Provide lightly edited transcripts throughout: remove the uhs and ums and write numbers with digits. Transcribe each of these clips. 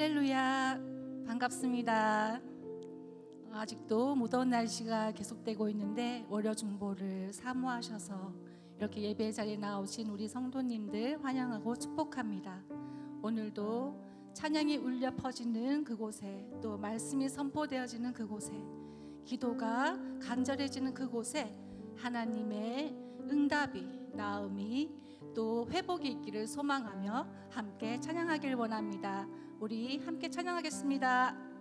할렐루야, 반갑습니다. 아직도 무더운 날씨가 계속되고 있는데 월요 중보를 사모하셔서 이렇게 예배 자리에 나오신 우리 성도님들 환영하고 축복합니다. 오늘도 찬양이 울려 퍼지는 그곳에, 또 말씀이 선포되어지는 그곳에, 기도가 간절해지는 그곳에 하나님의 응답이, 나음이, 또 회복이 있기를 소망하며 함께 찬양하길 원합니다. 우리 함께 찬양하겠습니다.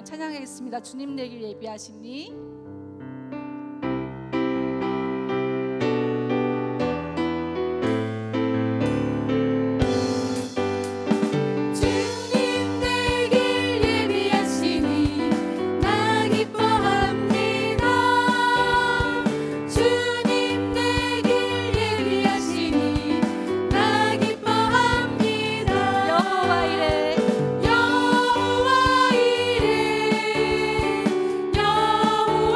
찬양하겠습니다. 주님 내길 예비하시니. 여호와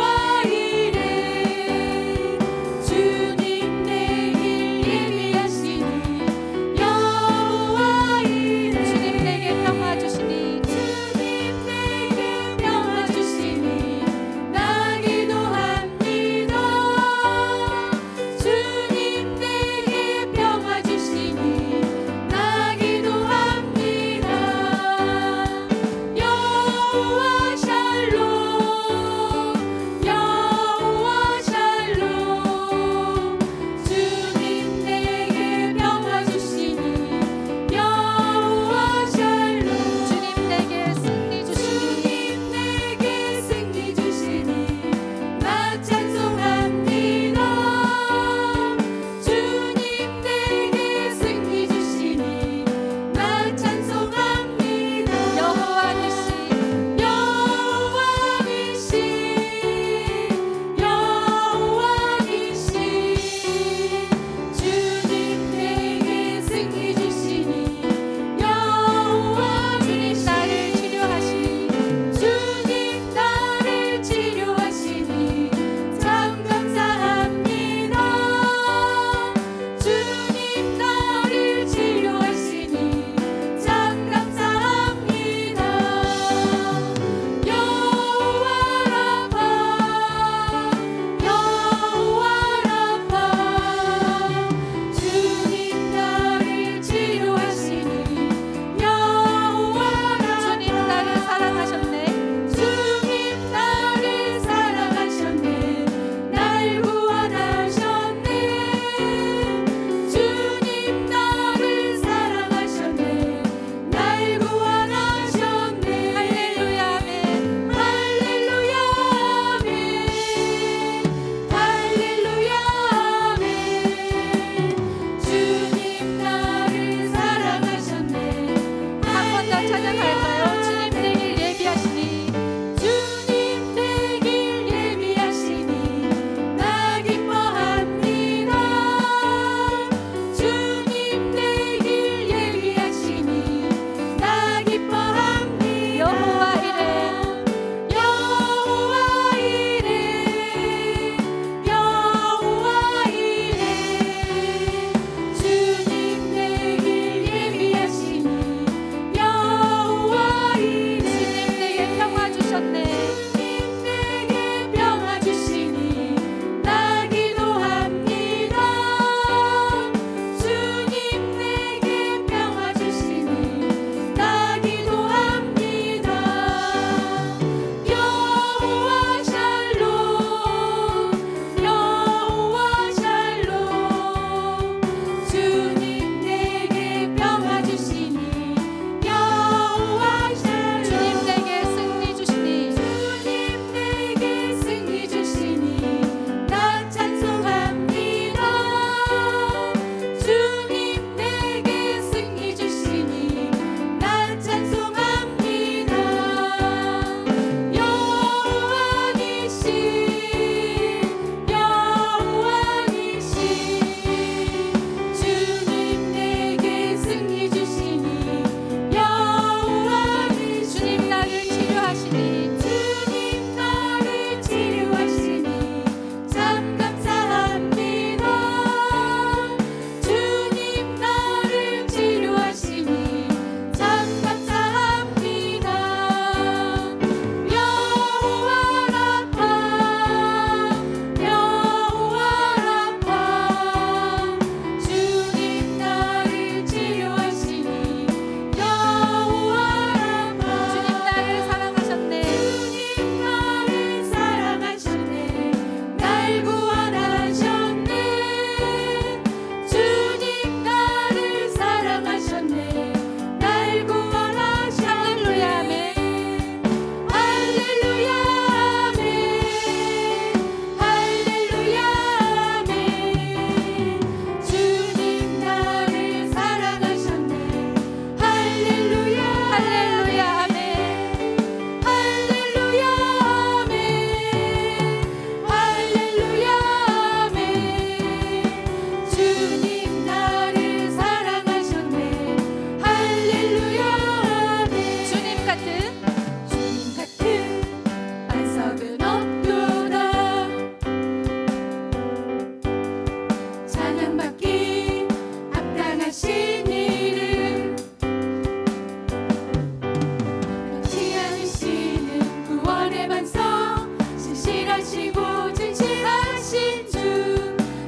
진실하시고 진실하신 주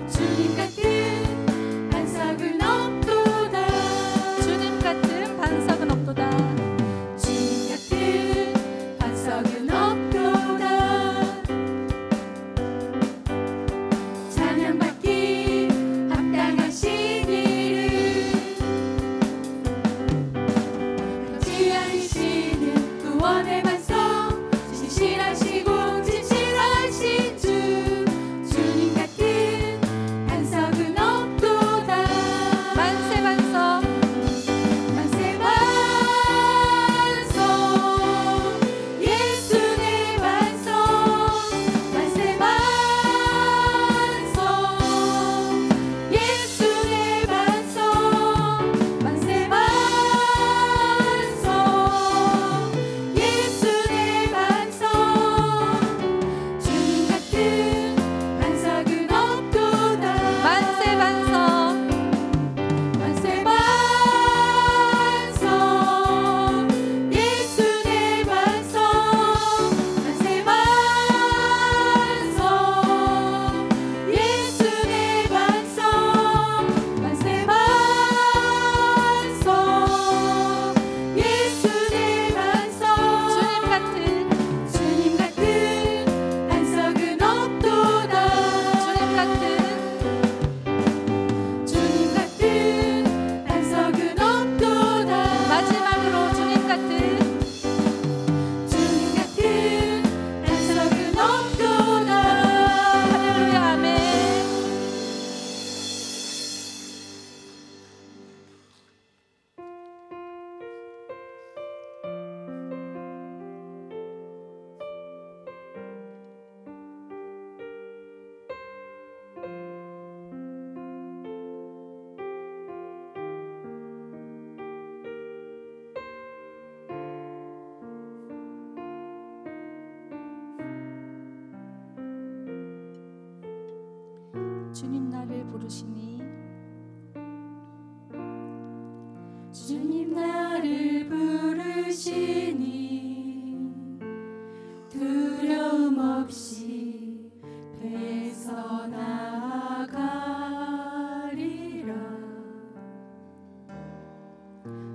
주님 같은 반석은 없도다 주님 같은 반석은 없도다 주님 같은 반석은 없도다 찬양받기 합당하신 이름 변치 않으시는 구원의 반석 진실하시고 진실하신 주 주님 같은 반석은 없도다 만세 반석 만세 반석 예수 내 반석 만세 반석 예수 내 반석 만세 반석 예수 내 반석 주님 같은 반석은 없도다 만세 반석 만세 반석 예수 내 반석 만세 반석 예수 내 반석 만세 반석 예수 내 반석 주님 같은 반석은 없도다 주님 같은 반석은 없도다 마지막으로 주님 같은 반석은 없도다 할렐루야 아멘. 주님 나를 부르시니 주님 나를 부르시니 두려움 없이 배서 나아가리라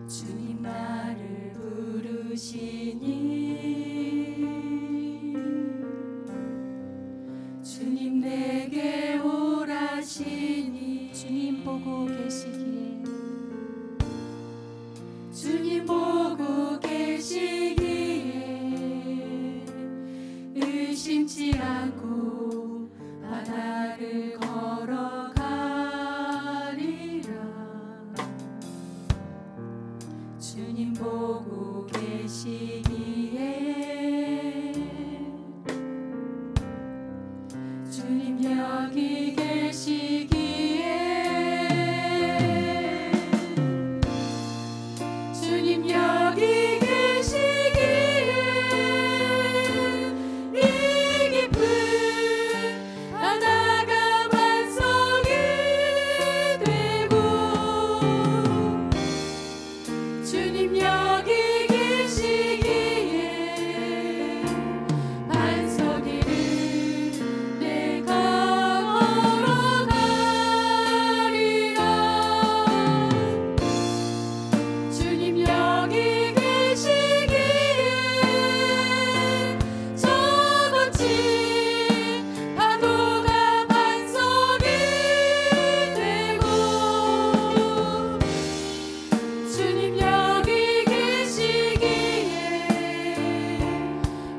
주님 나를 부르시니 주님 내게 오라시니 주님 보고 계시기에 주님 보고 계시기에 의심치 않고 바다를 걸어가리라 주님 보고 계시기에 주님 여기 계시기에 주님 여기 계시기에 이 깊은 바다가 반석이 되고 주님 여기 계시기에 반석 위를 내가 걸어가리라 주님 여기 계시기에 저 거친 파도가 반석이 되고 주님 여기 계시기에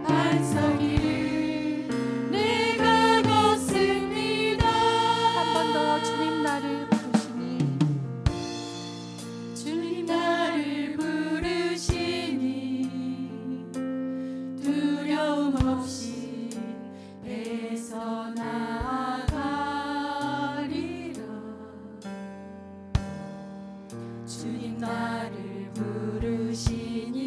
반석 위를 내가 걷습니다 한 번 더 주님 나를 부르시니 주님 나를 부르시니 두려움 없이 배서 나아가리라 주님 나를 부르시니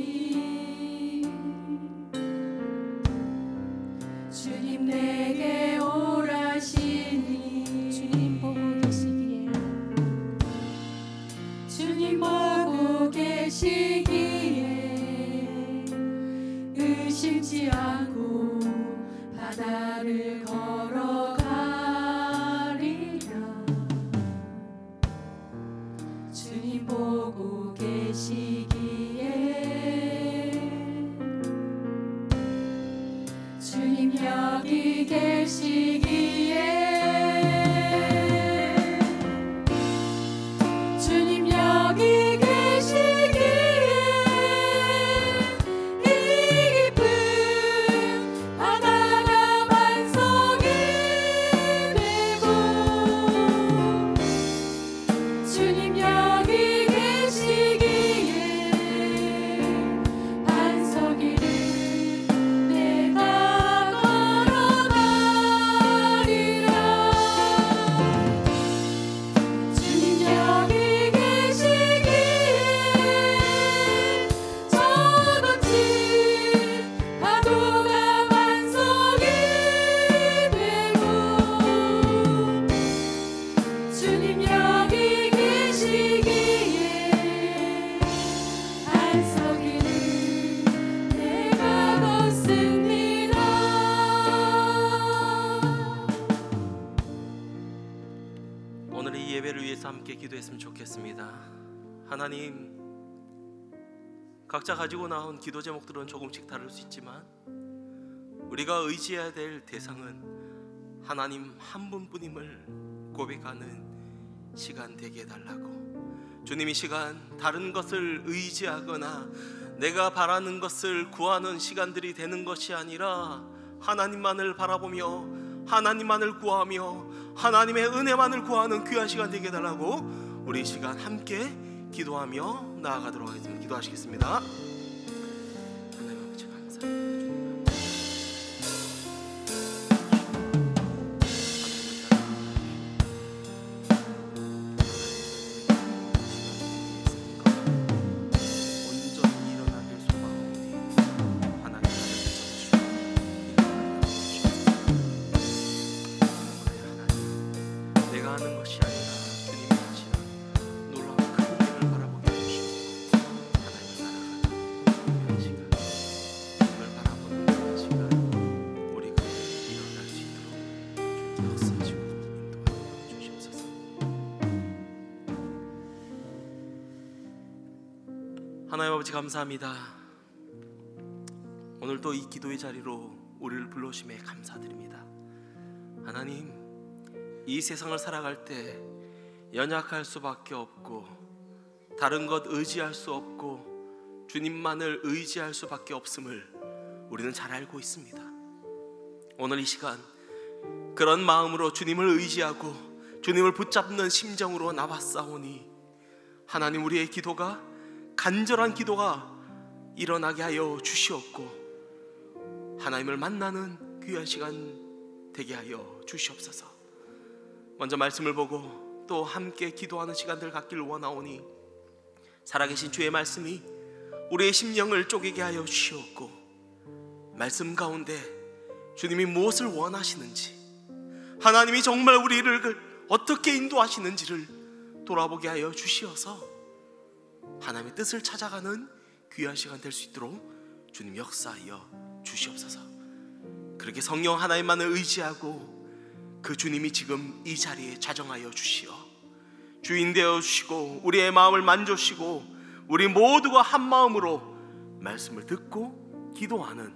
주님 내게 오라시니 주님 보고 계시기에 주님 보고 계시기에 의심치 않고 바다를 주님 여기 계시기에 주님 여기 계시기에 이 깊은 바다가 반석이 되고 주님 여기 계시기에 반석이를 내가 걸어가리라. 주님 여기 계시기에 저같이 파도가 반석이 되고 주님 여기 계시기에 반석이를 내가 걷습니다. 오늘 이 예배를 위해서 함께 기도했으면 좋겠습니다. 하나님, 각자 가지고 나온 기도 제목들은 조금씩 다를 수 있지만 우리가 의지해야 될 대상은 하나님 한 분뿐임을 고백하는 시간 되게 해달라고. 주님, 이 시간 다른 것을 의지하거나 내가 바라는 것을 구하는 시간들이 되는 것이 아니라 하나님만을 바라보며 하나님만을 구하며 하나님의 은혜만을 구하는 귀한 시간 되게 해달라고 우리 이 시간 함께 기도하며 나아가도록 하겠습니다. 기도하시겠습니다. 하나님 아버지 감사합니다. 온전히 일어나길 소망하오니 하나님 나를 붙잡으시고 내가 하는 것이 아니라 주님이 하시는 놀라운 큰 은혜를 바라보게 해주시고 하나님을 날아가는 귀한 시간, 주님을 바라보는 귀한 시간, 우리가 일어날 수 있도록 주님 역사하시고 인도하여 주시옵소서. 하나님 아버지 감사합니다. 오늘 또 이 기도의 자리로 우리를 불러주심에 감사드립니다. 하나님, 이 세상을 살아갈 때 연약할 수밖에 없고 다른 것 의지할 수 없고 주님만을 의지할 수밖에 없음을 우리는 잘 알고 있습니다. 오늘 이 시간 그런 마음으로 주님을 의지하고 주님을 붙잡는 심정으로 나왔사오니 하나님, 우리의 기도가 간절한 기도가 일어나게 하여 주시옵고 하나님을 만나는 귀한 시간 되게 하여 주시옵소서. 먼저 말씀을 보고 또 함께 기도하는 시간들 갖기를 원하오니 살아계신 주의 말씀이 우리의 심령을 쪼개게 하여 주시옵고 말씀 가운데 주님이 무엇을 원하시는지, 하나님이 정말 우리를 어떻게 인도하시는지를 돌아보게 하여 주시어서 하나님의 뜻을 찾아가는 귀한 시간 될 수 있도록 주님 역사하여 주시옵소서. 그렇게 성령 하나님만을 의지하고 그 주님이 지금 이 자리에 자정하여 주시어 주인 되어 주시고 우리의 마음을 만져주시고 우리 모두가 한 마음으로 말씀을 듣고 기도하는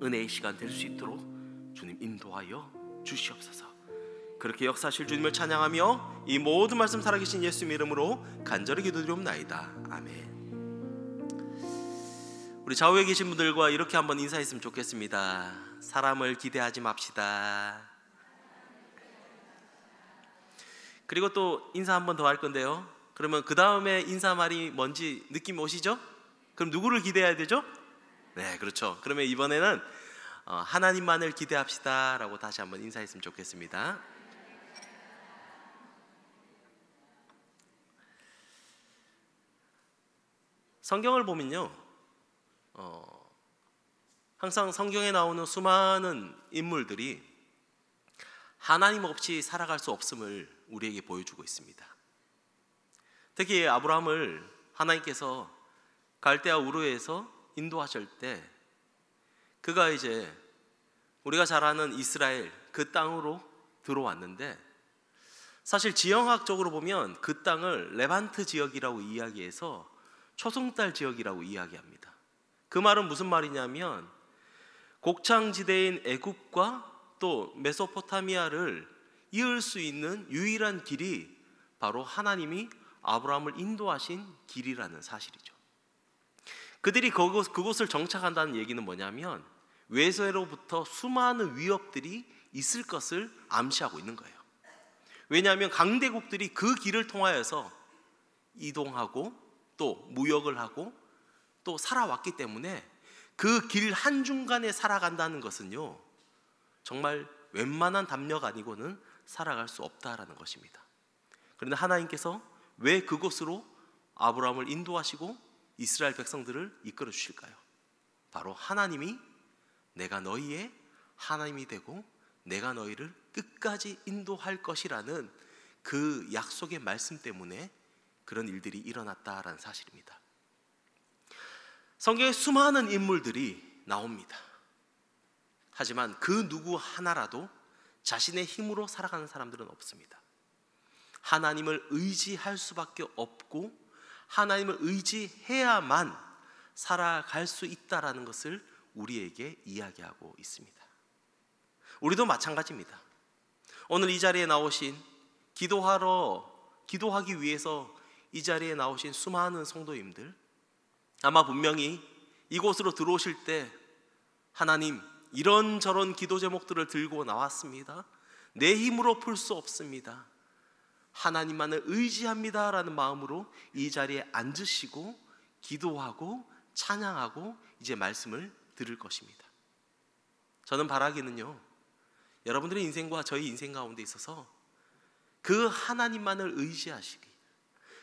은혜의 시간 될 수 있도록 주님 인도하여 주시옵소서. 그렇게 역사하실 주님을 찬양하며 이 모든 말씀 살아계신 예수님 이름으로 간절히 기도드리옵나이다. 아멘. 우리 좌우에 계신 분들과 이렇게 한번 인사했으면 좋겠습니다. 사람을 기대하지 맙시다. 그리고 또 인사 한 번 더 할 건데요, 그러면 그 다음에 인사말이 뭔지 느낌 오시죠? 그럼 누구를 기대해야 되죠? 네, 그렇죠. 그러면 이번에는 하나님만을 기대합시다 라고 다시 한번 인사했으면 좋겠습니다. 성경을 보면요, 항상 성경에 나오는 수많은 인물들이 하나님 없이 살아갈 수 없음을 우리에게 보여주고 있습니다. 특히 아브라함을 하나님께서 갈대아 우르에서 인도하실 때 그가 이제 우리가 잘 아는 이스라엘 그 땅으로 들어왔는데, 사실 지형학적으로 보면 그 땅을 레반트 지역이라고 이야기해서 초승달 지역이라고 이야기합니다. 그 말은 무슨 말이냐면 곡창지대인 애굽과 또 메소포타미아를 이을 수 있는 유일한 길이 바로 하나님이 아브라함을 인도하신 길이라는 사실이죠. 그들이 그곳을 정착한다는 얘기는 뭐냐면 외세로부터 수많은 위협들이 있을 것을 암시하고 있는 거예요. 왜냐하면 강대국들이 그 길을 통하여서 이동하고 또 무역을 하고 또 살아왔기 때문에 그 길 한중간에 살아간다는 것은요, 정말 웬만한 담력 아니고는 살아갈 수 없다라는 것입니다. 그런데 하나님께서 왜 그곳으로 아브라함을 인도하시고 이스라엘 백성들을 이끌어 주실까요? 바로 하나님이 내가 너희의 하나님이 되고 내가 너희를 끝까지 인도할 것이라는 그 약속의 말씀 때문에 그런 일들이 일어났다라는 사실입니다. 성경에 수많은 인물들이 나옵니다. 하지만 그 누구 하나라도 자신의 힘으로 살아가는 사람들은 없습니다. 하나님을 의지할 수밖에 없고 하나님을 의지해야만 살아갈 수 있다라는 것을 우리에게 이야기하고 있습니다. 우리도 마찬가지입니다. 오늘 이 자리에 나오신 기도하기 위해서 이 자리에 나오신 수많은 성도님들, 아마 분명히 이곳으로 들어오실 때 하나님 이런저런 기도 제목들을 들고 나왔습니다. 내 힘으로 풀 수 없습니다. 하나님만을 의지합니다라는 마음으로 이 자리에 앉으시고 기도하고 찬양하고 이제 말씀을 들을 것입니다. 저는 바라기는요, 여러분들의 인생과 저희 인생 가운데 있어서 그 하나님만을 의지하시길,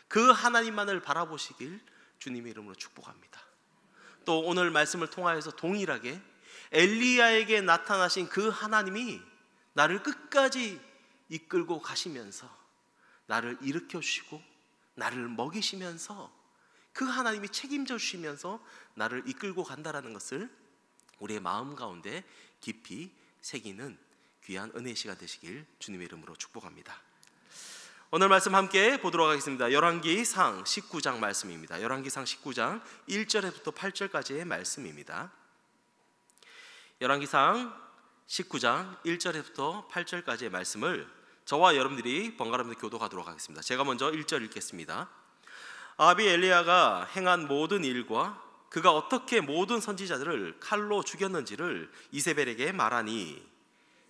그 하나님만을 바라보시길 주님의 이름으로 축복합니다. 또 오늘 말씀을 통하여서 동일하게 엘리야에게 나타나신 그 하나님이 나를 끝까지 이끌고 가시면서 나를 일으켜 주시고 나를 먹이시면서 그 하나님이 책임져 주시면서 나를 이끌고 간다라는 것을 우리의 마음 가운데 깊이 새기는 귀한 은혜의 시간 되시길 주님의 이름으로 축복합니다. 오늘 말씀 함께 보도록 하겠습니다. 열왕기상 19장 말씀입니다. 열왕기상 19장 1절부터 8절까지의 말씀입니다. 열왕기상 19장 1절부터 8절까지의 말씀을 저와 여러분들이 번갈아가며 교독하도록 하겠습니다. 제가 먼저 1절 읽겠습니다. 아합이 엘리야가 행한 모든 일과 그가 어떻게 모든 선지자들을 칼로 죽였는지를 이세벨에게 말하니,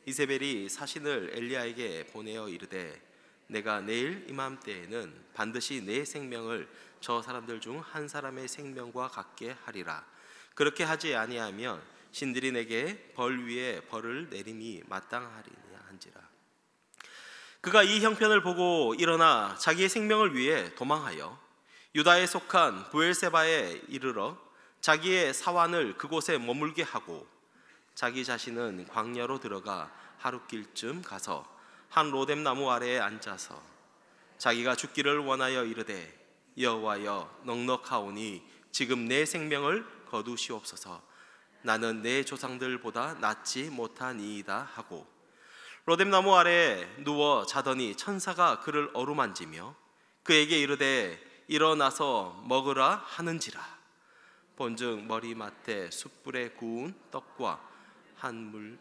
이세벨이 사신을 엘리야에게 보내어 이르되 내가 내일 이맘때에는 반드시 내 생명을 저 사람들 중 한 사람의 생명과 같게 하리라. 그렇게 하지 아니하면 신들이 내게 벌 위에 벌을 내림이 마땅하리냐 한지라. 그가 이 형편을 보고 일어나 자기의 생명을 위해 도망하여 유다에 속한 브엘세바에 이르러 자기의 사환을 그곳에 머물게 하고 자기 자신은 광야로 들어가 하룻길쯤 가서 한 로뎀나무 아래에 앉아서 자기가 죽기를 원하여 이르되 여호와여 넉넉하오니 지금 내 생명을 거두시옵소서. 나는 내 조상들보다 낫지 못하니이다 하고 로뎀나무 아래에 누워 자더니 천사가 그를 어루만지며 그에게 이르되 일어나서 먹으라 하는지라. 본즉 머리맡에 숯불에 구운 떡과 한물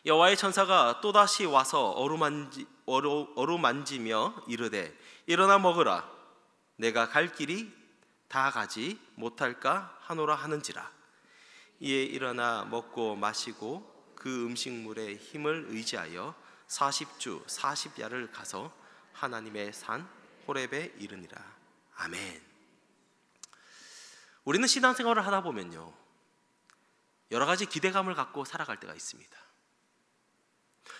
여호와의 천사가 또다시 와서 어루만지며 이르되 일어나 먹으라. 내가 갈 길이 다 가지 못할까 하노라 하는지라. 이에 일어나 먹고 마시고 그 음식물의 힘을 의지하여 40주 40야를 가서 하나님의 산 호렙에 이르니라. 아멘. 우리는 신앙생활을 하다 보면요, 여러 가지 기대감을 갖고 살아갈 때가 있습니다.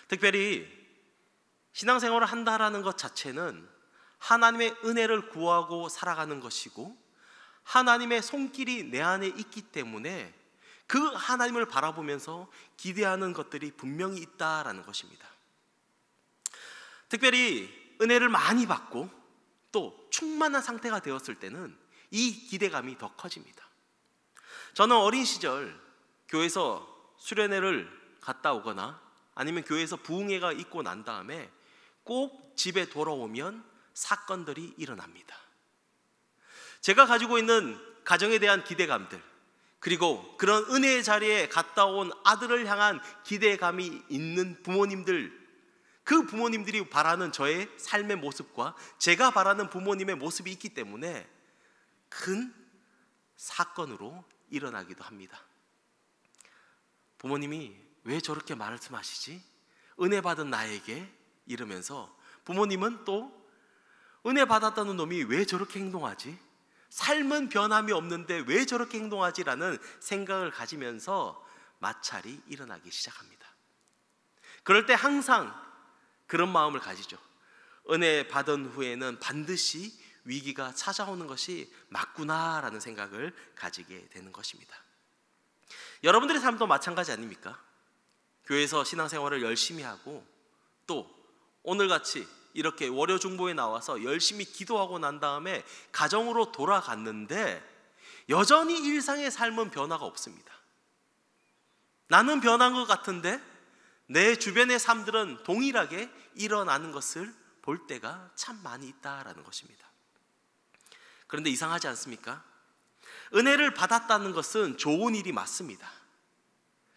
특별히 신앙생활을 한다라는 것 자체는 하나님의 은혜를 구하고 살아가는 것이고 하나님의 손길이 내 안에 있기 때문에 그 하나님을 바라보면서 기대하는 것들이 분명히 있다라는 것입니다. 특별히 은혜를 많이 받고 또 충만한 상태가 되었을 때는 이 기대감이 더 커집니다. 저는 어린 시절 교회에서 수련회를 갔다 오거나 아니면 교회에서 부흥회가 있고 난 다음에 꼭 집에 돌아오면 사건들이 일어납니다. 제가 가지고 있는 가정에 대한 기대감들, 그리고 그런 은혜의 자리에 갔다 온 아들을 향한 기대감이 있는 부모님들, 그 부모님들이 바라는 저의 삶의 모습과 제가 바라는 부모님의 모습이 있기 때문에 큰 사건으로 일어나기도 합니다. 부모님이 왜 저렇게 말씀하시지? 은혜 받은 나에게 이러면서 부모님은 또 은혜 받았다는 놈이 왜 저렇게 행동하지? 삶은 변함이 없는데 왜 저렇게 행동하지라는 생각을 가지면서 마찰이 일어나기 시작합니다. 그럴 때 항상 그런 마음을 가지죠. 은혜 받은 후에는 반드시 위기가 찾아오는 것이 맞구나라는 생각을 가지게 되는 것입니다. 여러분들의 삶도 마찬가지 아닙니까? 교회에서 신앙생활을 열심히 하고 또 오늘같이 이렇게 월요 중보에 나와서 열심히 기도하고 난 다음에 가정으로 돌아갔는데 여전히 일상의 삶은 변화가 없습니다. 나는 변한 것 같은데 내 주변의 삶들은 동일하게 일어나는 것을 볼 때가 참 많이 있다라는 것입니다. 그런데 이상하지 않습니까? 은혜를 받았다는 것은 좋은 일이 맞습니다.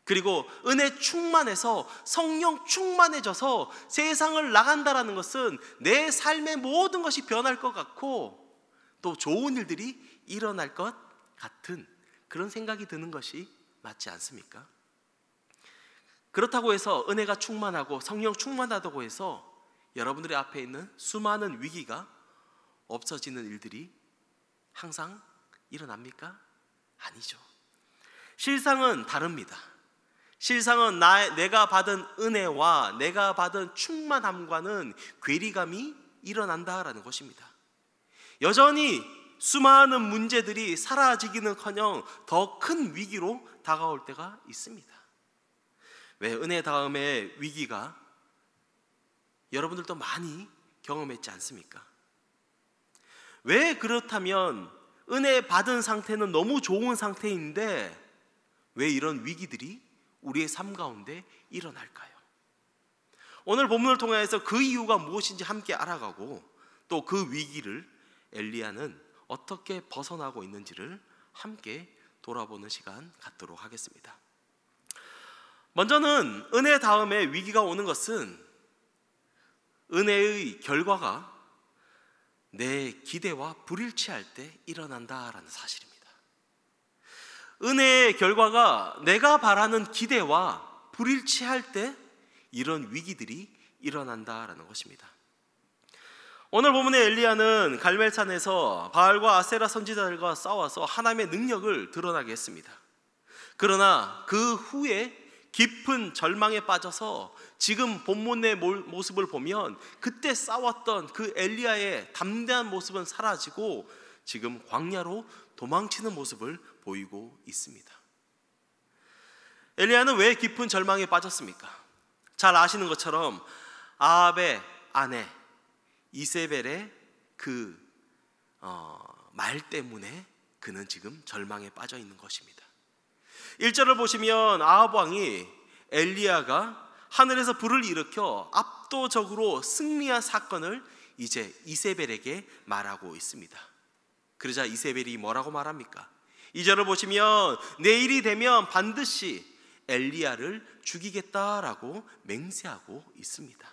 그리고 은혜 충만해서 성령 충만해져서 세상을 나간다라는 것은 내 삶의 모든 것이 변할 것 같고 또 좋은 일들이 일어날 것 같은 그런 생각이 드는 것이 맞지 않습니까? 그렇다고 해서 은혜가 충만하고 성령 충만하다고 해서 여러분들의 앞에 있는 수많은 위기가 없어지는 일들이 항상 일어납니까? 아니죠. 실상은 다릅니다. 실상은 내가 받은 은혜와 내가 받은 충만함과는 괴리감이 일어난다라는 것입니다. 여전히 수많은 문제들이 사라지기는커녕 더 큰 위기로 다가올 때가 있습니다. 왜 은혜 다음에 위기가 여러분들도 많이 경험했지 않습니까? 왜 그렇다면 은혜 받은 상태는 너무 좋은 상태인데 왜 이런 위기들이 우리의 삶 가운데 일어날까요? 오늘 본문을 통해서 그 이유가 무엇인지 함께 알아가고 또 그 위기를 엘리야는 어떻게 벗어나고 있는지를 함께 돌아보는 시간 갖도록 하겠습니다. 먼저는 은혜 다음에 위기가 오는 것은 은혜의 결과가 내 기대와 불일치할 때 일어난다라는 사실입니다. 은혜의 결과가 내가 바라는 기대와 불일치할 때 이런 위기들이 일어난다라는 것입니다. 오늘 본문의 엘리야는 갈멜산에서 바알과 아세라 선지자들과 싸워서 하나님의 능력을 드러나게 했습니다. 그러나 그 후에 깊은 절망에 빠져서 지금 본문의 모습을 보면 그때 싸웠던 그 엘리야의 담대한 모습은 사라지고 지금 광야로 도망치는 모습을 보이고 있습니다. 엘리야는 왜 깊은 절망에 빠졌습니까? 잘 아시는 것처럼 아합의 아내 이세벨의 그 말 때문에 그는 지금 절망에 빠져 있는 것입니다. 1절을 보시면 아합 왕이 엘리야가 하늘에서 불을 일으켜 압도적으로 승리한 사건을 이제 이세벨에게 말하고 있습니다. 그러자 이세벨이 뭐라고 말합니까? 2절을 보시면 내일이 되면 반드시 엘리야를 죽이겠다라고 맹세하고 있습니다.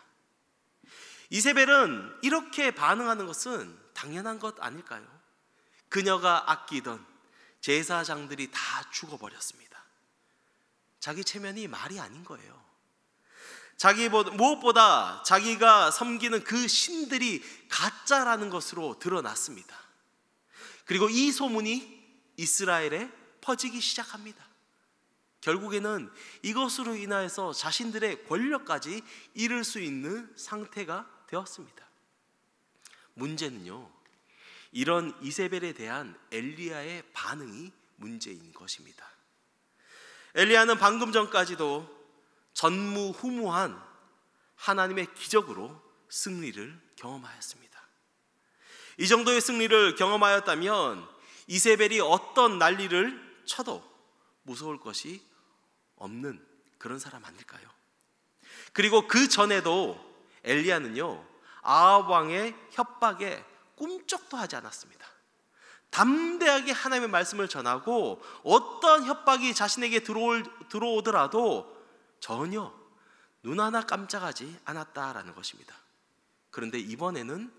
이세벨은 이렇게 반응하는 것은 당연한 것 아닐까요? 그녀가 아끼던 제사장들이 다 죽어버렸습니다. 자기 체면이 말이 아닌 거예요. 무엇보다 자기가 섬기는 그 신들이 가짜라는 것으로 드러났습니다. 그리고 이 소문이 이스라엘에 퍼지기 시작합니다. 결국에는 이것으로 인하여서 자신들의 권력까지 잃을 수 있는 상태가 되었습니다. 문제는요, 이런 이세벨에 대한 엘리야의 반응이 문제인 것입니다. 엘리야는 방금 전까지도 전무후무한 하나님의 기적으로 승리를 경험하였습니다. 이 정도의 승리를 경험하였다면 이세벨이 어떤 난리를 쳐도 무서울 것이 없는 그런 사람 아닐까요? 그리고 그 전에도 엘리야는요 아합 왕의 협박에 꿈쩍도 하지 않았습니다. 담대하게 하나님의 말씀을 전하고 어떤 협박이 자신에게 들어오더라도 전혀 눈 하나 깜짝하지 않았다라는 것입니다. 그런데 이번에는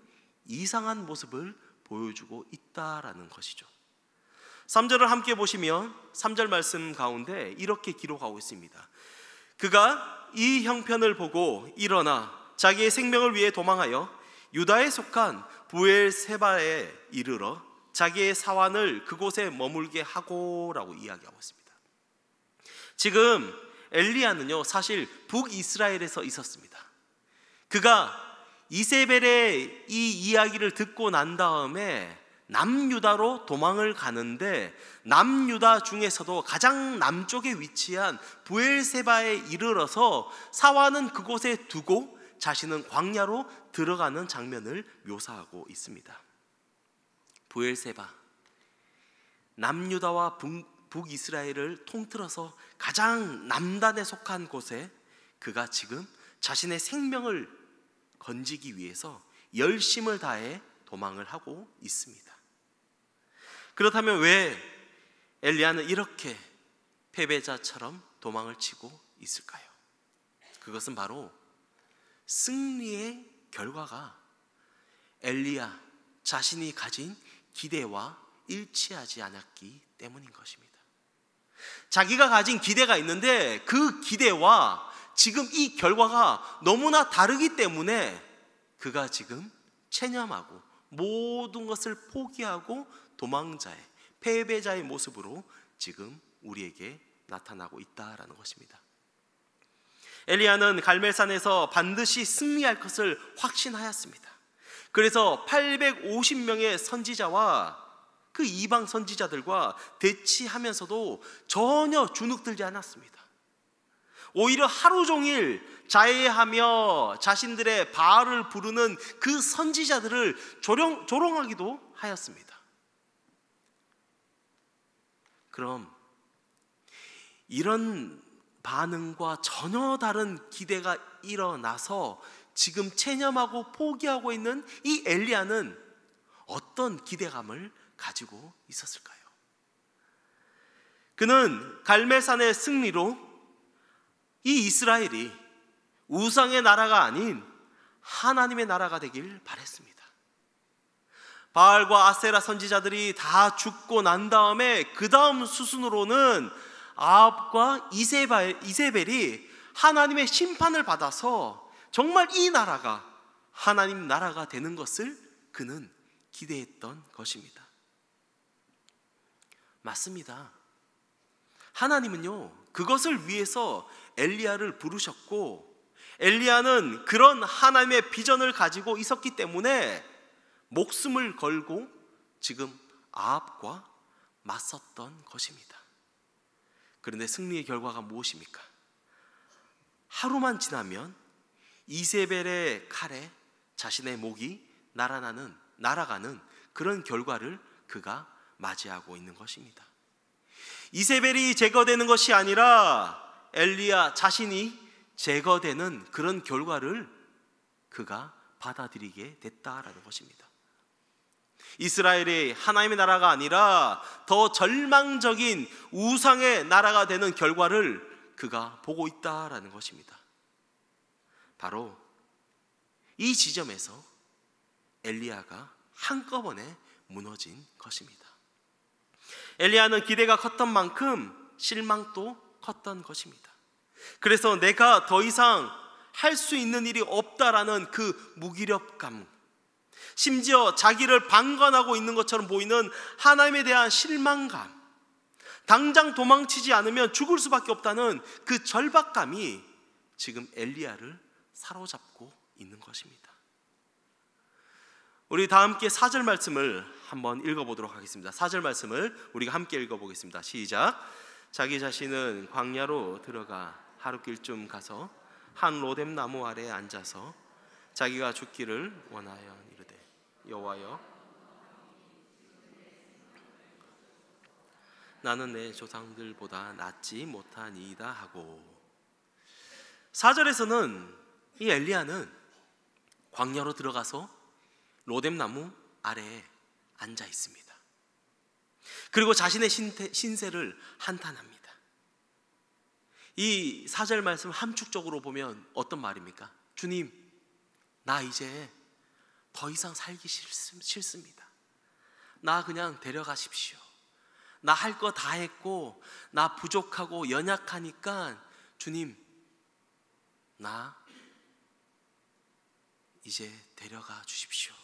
이상한 모습을 보여주고 있다라는 것이죠. 3절을 함께 보시면 3절 말씀 가운데 이렇게 기록하고 있습니다. 그가 이 형편을 보고 일어나 자기의 생명을 위해 도망하여 유다에 속한 브엘세바에 이르러 자기의 사환을 그곳에 머물게 하고라고 이야기하고 있습니다. 지금 엘리야는요, 사실 북이스라엘에서 있었습니다. 그가 이세벨의 이 이야기를 듣고 난 다음에 남유다로 도망을 가는데, 남유다 중에서도 가장 남쪽에 위치한 브엘세바에 이르러서 사환은 그곳에 두고 자신은 광야로 들어가는 장면을 묘사하고 있습니다. 브엘세바, 남유다와 북이스라엘을 통틀어서 가장 남단에 속한 곳에 그가 지금 자신의 생명을 건지기 위해서 열심을 다해 도망을 하고 있습니다. 그렇다면 왜 엘리야는 이렇게 패배자처럼 도망을 치고 있을까요? 그것은 바로 승리의 결과가 엘리야 자신이 가진 기대와 일치하지 않았기 때문인 것입니다. 자기가 가진 기대가 있는데 그 기대와 지금 이 결과가 너무나 다르기 때문에 그가 지금 체념하고 모든 것을 포기하고 도망자의, 패배자의 모습으로 지금 우리에게 나타나고 있다라는 것입니다. 엘리야는 갈멜산에서 반드시 승리할 것을 확신하였습니다. 그래서 850명의 선지자와 그 이방 선지자들과 대치하면서도 전혀 주눅들지 않았습니다. 오히려 하루 종일 자해하며 자신들의 바알을 부르는 그 선지자들을 조롱하기도 하였습니다. 그럼 이런 반응과 전혀 다른 기대가 일어나서 지금 체념하고 포기하고 있는 이 엘리야는 어떤 기대감을 가지고 있었을까요? 그는 갈멜산의 승리로 이 이스라엘이 우상의 나라가 아닌 하나님의 나라가 되길 바랬습니다. 바알과 아세라 선지자들이 다 죽고 난 다음에 그 다음 수순으로는 아합과 이세벨이 하나님의 심판을 받아서 정말 이 나라가 하나님 나라가 되는 것을 그는 기대했던 것입니다. 맞습니다. 하나님은요, 그것을 위해서 엘리야를 부르셨고, 엘리야는 그런 하나님의 비전을 가지고 있었기 때문에 목숨을 걸고 지금 아합과 맞섰던 것입니다. 그런데 승리의 결과가 무엇입니까? 하루만 지나면 이세벨의 칼에 자신의 목이 날아가는 그런 결과를 그가 맞이하고 있는 것입니다. 이세벨이 제거되는 것이 아니라 엘리야 자신이 제거되는 그런 결과를 그가 받아들이게 됐다라는 것입니다. 이스라엘이 하나님의 나라가 아니라 더 절망적인 우상의 나라가 되는 결과를 그가 보고 있다라는 것입니다. 바로 이 지점에서 엘리야가 한꺼번에 무너진 것입니다. 엘리야는 기대가 컸던 만큼 실망도 컸던 것입니다. 그래서 내가 더 이상 할 수 있는 일이 없다라는 그 무기력감, 심지어 자기를 방관하고 있는 것처럼 보이는 하나님에 대한 실망감, 당장 도망치지 않으면 죽을 수밖에 없다는 그 절박감이 지금 엘리야를 사로잡고 있는 것입니다. 우리 다 함께 4절 말씀을 한번 읽어보도록 하겠습니다. 4절 말씀을 우리가 함께 읽어보겠습니다. 시작. 자기 자신은 광야로 들어가 하룻길쯤 가서 한 로뎀 나무 아래에 앉아서 자기가 죽기를 원하여 이르되 여호와여, 나는 내 조상들보다 낫지 못하니이다 하고, 4절에서는 이 엘리야는 광야로 들어가서 로뎀 나무 아래에 앉아 있습니다. 그리고 자신의 신세를 한탄합니다. 이 4절 말씀 함축적으로 보면 어떤 말입니까? 주님, 나 이제 더 이상 살기 싫습니다. 나 그냥 데려가십시오. 나 할 거 다 했고 나 부족하고 연약하니까 주님, 나 이제 데려가 주십시오.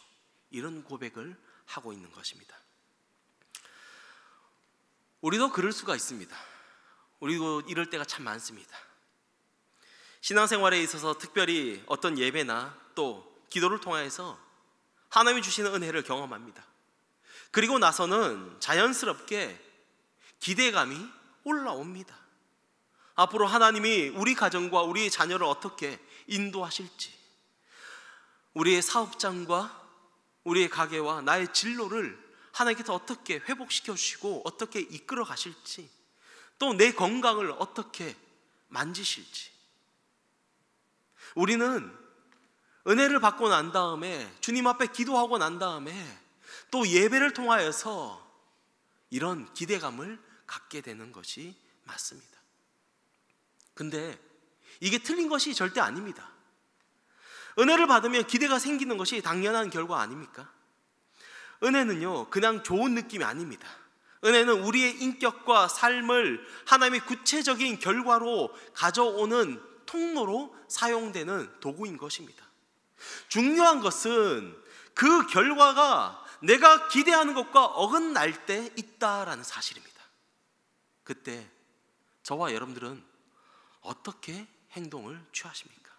이런 고백을 하고 있는 것입니다. 우리도 그럴 수가 있습니다. 우리도 이럴 때가 참 많습니다. 신앙생활에 있어서 특별히 어떤 예배나 또 기도를 통해서 하나님이 주시는 은혜를 경험합니다. 그리고 나서는 자연스럽게 기대감이 올라옵니다. 앞으로 하나님이 우리 가정과 우리 자녀를 어떻게 인도하실지, 우리의 사업장과 우리의 가게와 나의 진로를 하나님께서 어떻게 회복시켜 주시고 어떻게 이끌어 가실지, 또 내 건강을 어떻게 만지실지, 우리는 은혜를 받고 난 다음에 주님 앞에 기도하고 난 다음에 또 예배를 통하여서 이런 기대감을 갖게 되는 것이 맞습니다. 근데 이게 틀린 것이 절대 아닙니다. 은혜를 받으면 기대가 생기는 것이 당연한 결과 아닙니까? 은혜는요, 그냥 좋은 느낌이 아닙니다. 은혜는 우리의 인격과 삶을 하나님의 구체적인 결과로 가져오는 통로로 사용되는 도구인 것입니다. 중요한 것은 그 결과가 내가 기대하는 것과 어긋날 때 있다라는 사실입니다. 그때 저와 여러분들은 어떻게 행동을 취하십니까?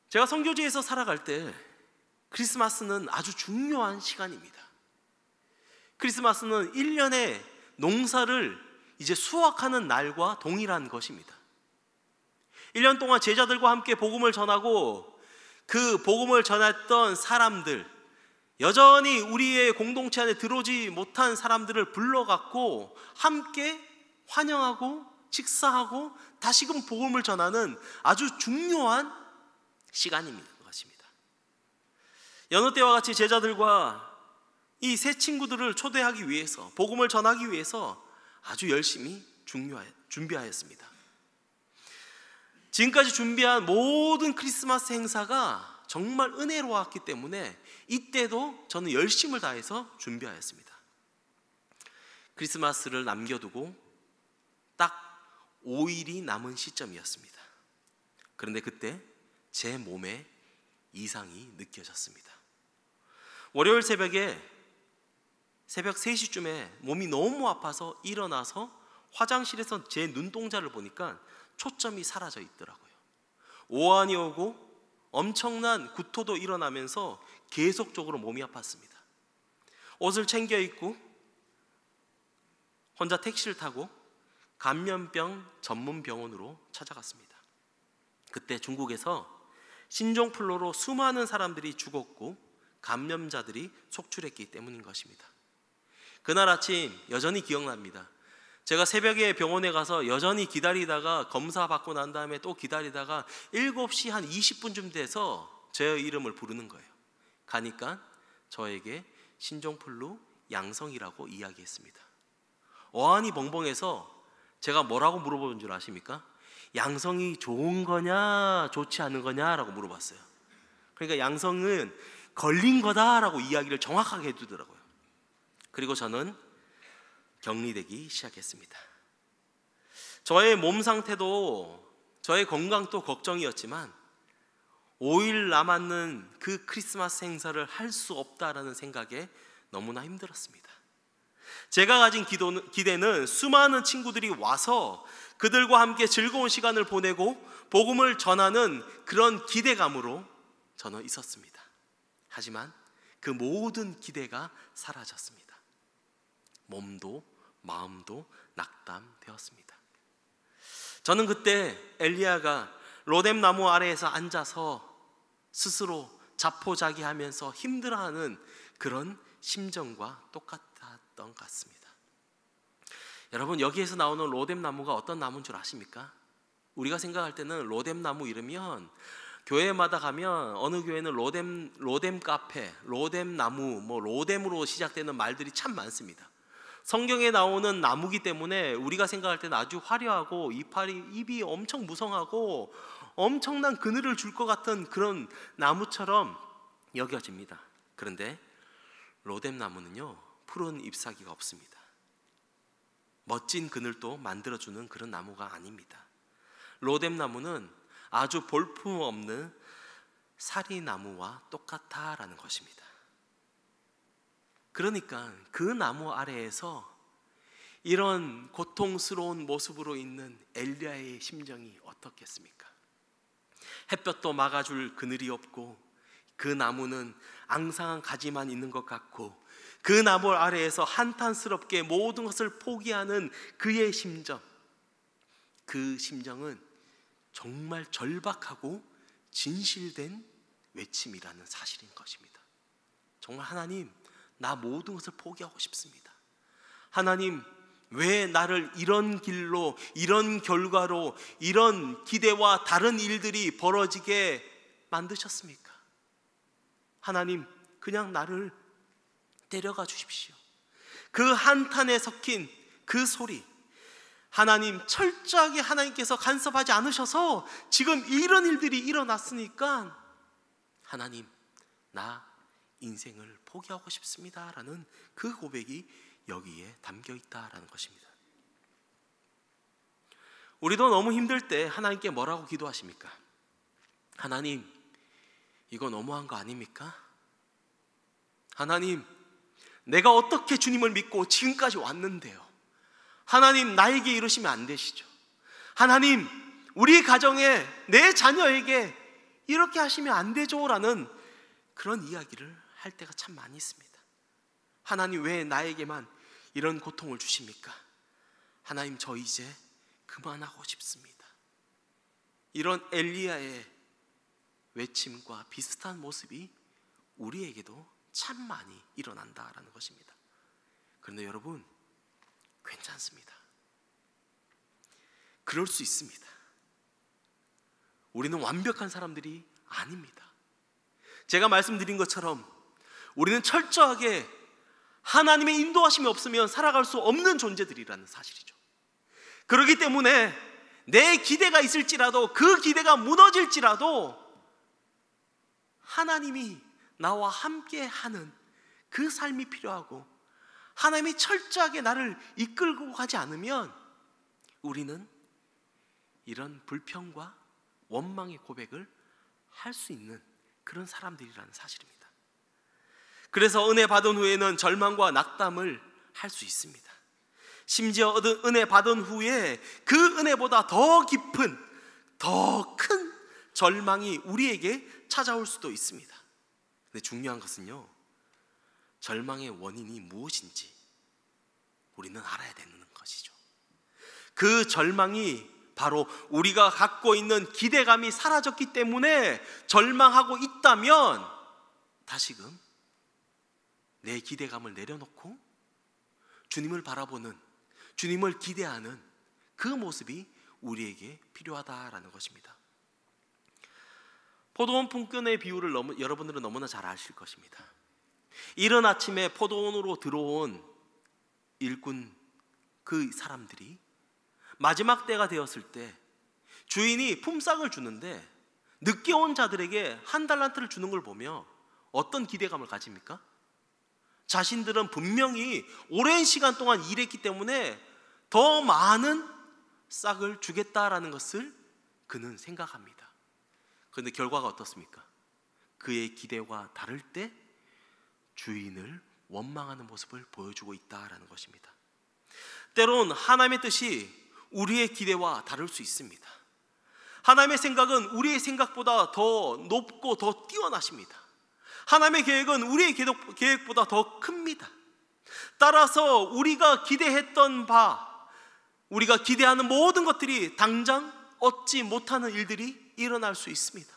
제가 선교지에서 살아갈 때 크리스마스는 아주 중요한 시간입니다. 크리스마스는 1년의 농사를 이제 수확하는 날과 동일한 것입니다. 1년 동안 제자들과 함께 복음을 전하고 그 복음을 전했던 사람들, 여전히 우리의 공동체 안에 들어오지 못한 사람들을 불러갖고 함께 환영하고 식사하고 다시금 복음을 전하는 아주 중요한 시간입니다. 여느 때와 같이 제자들과 이 새 친구들을 초대하기 위해서, 복음을 전하기 위해서 아주 열심히 준비하였습니다. 지금까지 준비한 모든 크리스마스 행사가 정말 은혜로웠기 때문에 이때도 저는 열심을 다해서 준비하였습니다. 크리스마스를 남겨두고 딱 5일이 남은 시점이었습니다. 그런데 그때 제 몸에 이상이 느껴졌습니다. 월요일 새벽 3시쯤에 몸이 너무 아파서 일어나서 화장실에서 제 눈동자를 보니까 초점이 사라져 있더라고요. 오한이 오고 엄청난 구토도 일어나면서 계속적으로 몸이 아팠습니다. 옷을 챙겨 입고 혼자 택시를 타고 감염병 전문 병원으로 찾아갔습니다. 그때 중국에서 신종플루로 수많은 사람들이 죽었고 감염자들이 속출했기 때문인 것입니다. 그날 아침 여전히 기억납니다. 제가 새벽에 병원에 가서 여전히 기다리다가 검사 받고 난 다음에 또 기다리다가 7시 한 20분쯤 돼서 제 이름을 부르는 거예요. 가니까 저에게 신종플루 양성이라고 이야기했습니다. 어안이 벙벙해서 제가 뭐라고 물어보는 줄 아십니까? 양성이 좋은 거냐 좋지 않은 거냐라고 물어봤어요. 그러니까 양성은 걸린 거다라고 이야기를 정확하게 해주더라고요. 그리고 저는 격리되기 시작했습니다. 저의 몸 상태도 저의 건강도 걱정이었지만 5일 남았는 그 크리스마스 행사를 할 수 없다라는 생각에 너무나 힘들었습니다. 제가 가진 기대는 수많은 친구들이 와서 그들과 함께 즐거운 시간을 보내고 복음을 전하는 그런 기대감으로 저는 있었습니다. 하지만 그 모든 기대가 사라졌습니다. 몸도 마음도 낙담되었습니다. 저는 그때 엘리야가 로뎀 나무 아래에서 앉아서 스스로 자포자기하면서 힘들어하는 그런 심정과 똑같았던 것 같습니다. 여러분, 여기에서 나오는 로뎀 나무가 어떤 나무인 줄 아십니까? 우리가 생각할 때는 로뎀 나무 이러면 교회마다 가면 어느 교회는 로뎀 카페, 로뎀 나무, 로뎀으로 시작되는 말들이 참 많습니다. 성경에 나오는 나무기 때문에 우리가 생각할 때는 아주 화려하고 잎이 엄청 무성하고 엄청난 그늘을 줄 것 같은 그런 나무처럼 여겨집니다. 그런데 로뎀 나무는요, 푸른 잎사귀가 없습니다. 멋진 그늘도 만들어주는 그런 나무가 아닙니다. 로뎀 나무는 아주 볼품없는 사리나무와 똑같다라는 것입니다. 그러니까 그 나무 아래에서 이런 고통스러운 모습으로 있는 엘리야의 심정이 어떻겠습니까? 햇볕도 막아줄 그늘이 없고 그 나무는 앙상한 가지만 있는 것 같고 그 나무 아래에서 한탄스럽게 모든 것을 포기하는 그의 심정, 그 심정은 정말 절박하고 진실된 외침이라는 사실인 것입니다. 정말 하나님, 나 모든 것을 포기하고 싶습니다. 하나님, 왜 나를 이런 길로, 이런 결과로, 이런 기대와 다른 일들이 벌어지게 만드셨습니까? 하나님, 그냥 나를 데려가 주십시오. 그 한탄에 섞인 그 소리, 하나님, 철저하게 하나님께서 간섭하지 않으셔서 지금 이런 일들이 일어났으니까 하나님, 나 인생을 포기하고 싶습니다 라는 그 고백이 여기에 담겨 있다라는 것입니다. 우리도 너무 힘들 때 하나님께 뭐라고 기도하십니까? 하나님, 이거 너무한 거 아닙니까? 하나님, 내가 어떻게 주님을 믿고 지금까지 왔는데요, 하나님, 나에게 이러시면 안 되시죠. 하나님, 우리 가정에, 내 자녀에게 이렇게 하시면 안 되죠 라는 그런 이야기를 할 때가 참 많이 있습니다. 하나님, 왜 나에게만 이런 고통을 주십니까? 하나님, 저 이제 그만하고 싶습니다. 이런 엘리야의 외침과 비슷한 모습이 우리에게도 참 많이 일어난다라는 것입니다. 그런데 여러분, 괜찮습니다. 그럴 수 있습니다. 우리는 완벽한 사람들이 아닙니다. 제가 말씀드린 것처럼 우리는 철저하게 하나님의 인도하심이 없으면 살아갈 수 없는 존재들이라는 사실이죠. 그렇기 때문에 내 기대가 있을지라도, 그 기대가 무너질지라도 하나님이 나와 함께 하는 그 삶이 필요하고, 하나님이 철저하게 나를 이끌고 가지 않으면 우리는 이런 불평과 원망의 고백을 할 수 있는 그런 사람들이라는 사실입니다. 그래서 은혜 받은 후에는 절망과 낙담을 할 수 있습니다. 심지어 얻은 은혜 받은 후에 그 은혜보다 더 깊은, 더 큰 절망이 우리에게 찾아올 수도 있습니다. 근데 중요한 것은요, 절망의 원인이 무엇인지 우리는 알아야 되는 것이죠. 그 절망이 바로 우리가 갖고 있는 기대감이 사라졌기 때문에 절망하고 있다면 다시금 내 기대감을 내려놓고 주님을 바라보는, 주님을 기대하는 그 모습이 우리에게 필요하다라는 것입니다. 포도원 품꾼의 비유를 여러분들은 너무나 잘 아실 것입니다. 이른 아침에 포도원으로 들어온 일꾼 그 사람들이 마지막 때가 되었을 때 주인이 품삯을 주는데 늦게 온 자들에게 1달란트를 주는 걸 보며 어떤 기대감을 가집니까? 자신들은 분명히 오랜 시간 동안 일했기 때문에 더 많은 싹을 주겠다라는 것을 그는 생각합니다. 그런데 결과가 어떻습니까? 그의 기대와 다를 때 주인을 원망하는 모습을 보여주고 있다라는 것입니다. 때론 하나님의 뜻이 우리의 기대와 다를 수 있습니다. 하나님의 생각은 우리의 생각보다 더 높고 더 뛰어나십니다. 하나님의 계획은 우리의 계획보다 더 큽니다. 따라서 우리가 기대했던 바, 우리가 기대하는 모든 것들이 당장 얻지 못하는 일들이 일어날 수 있습니다.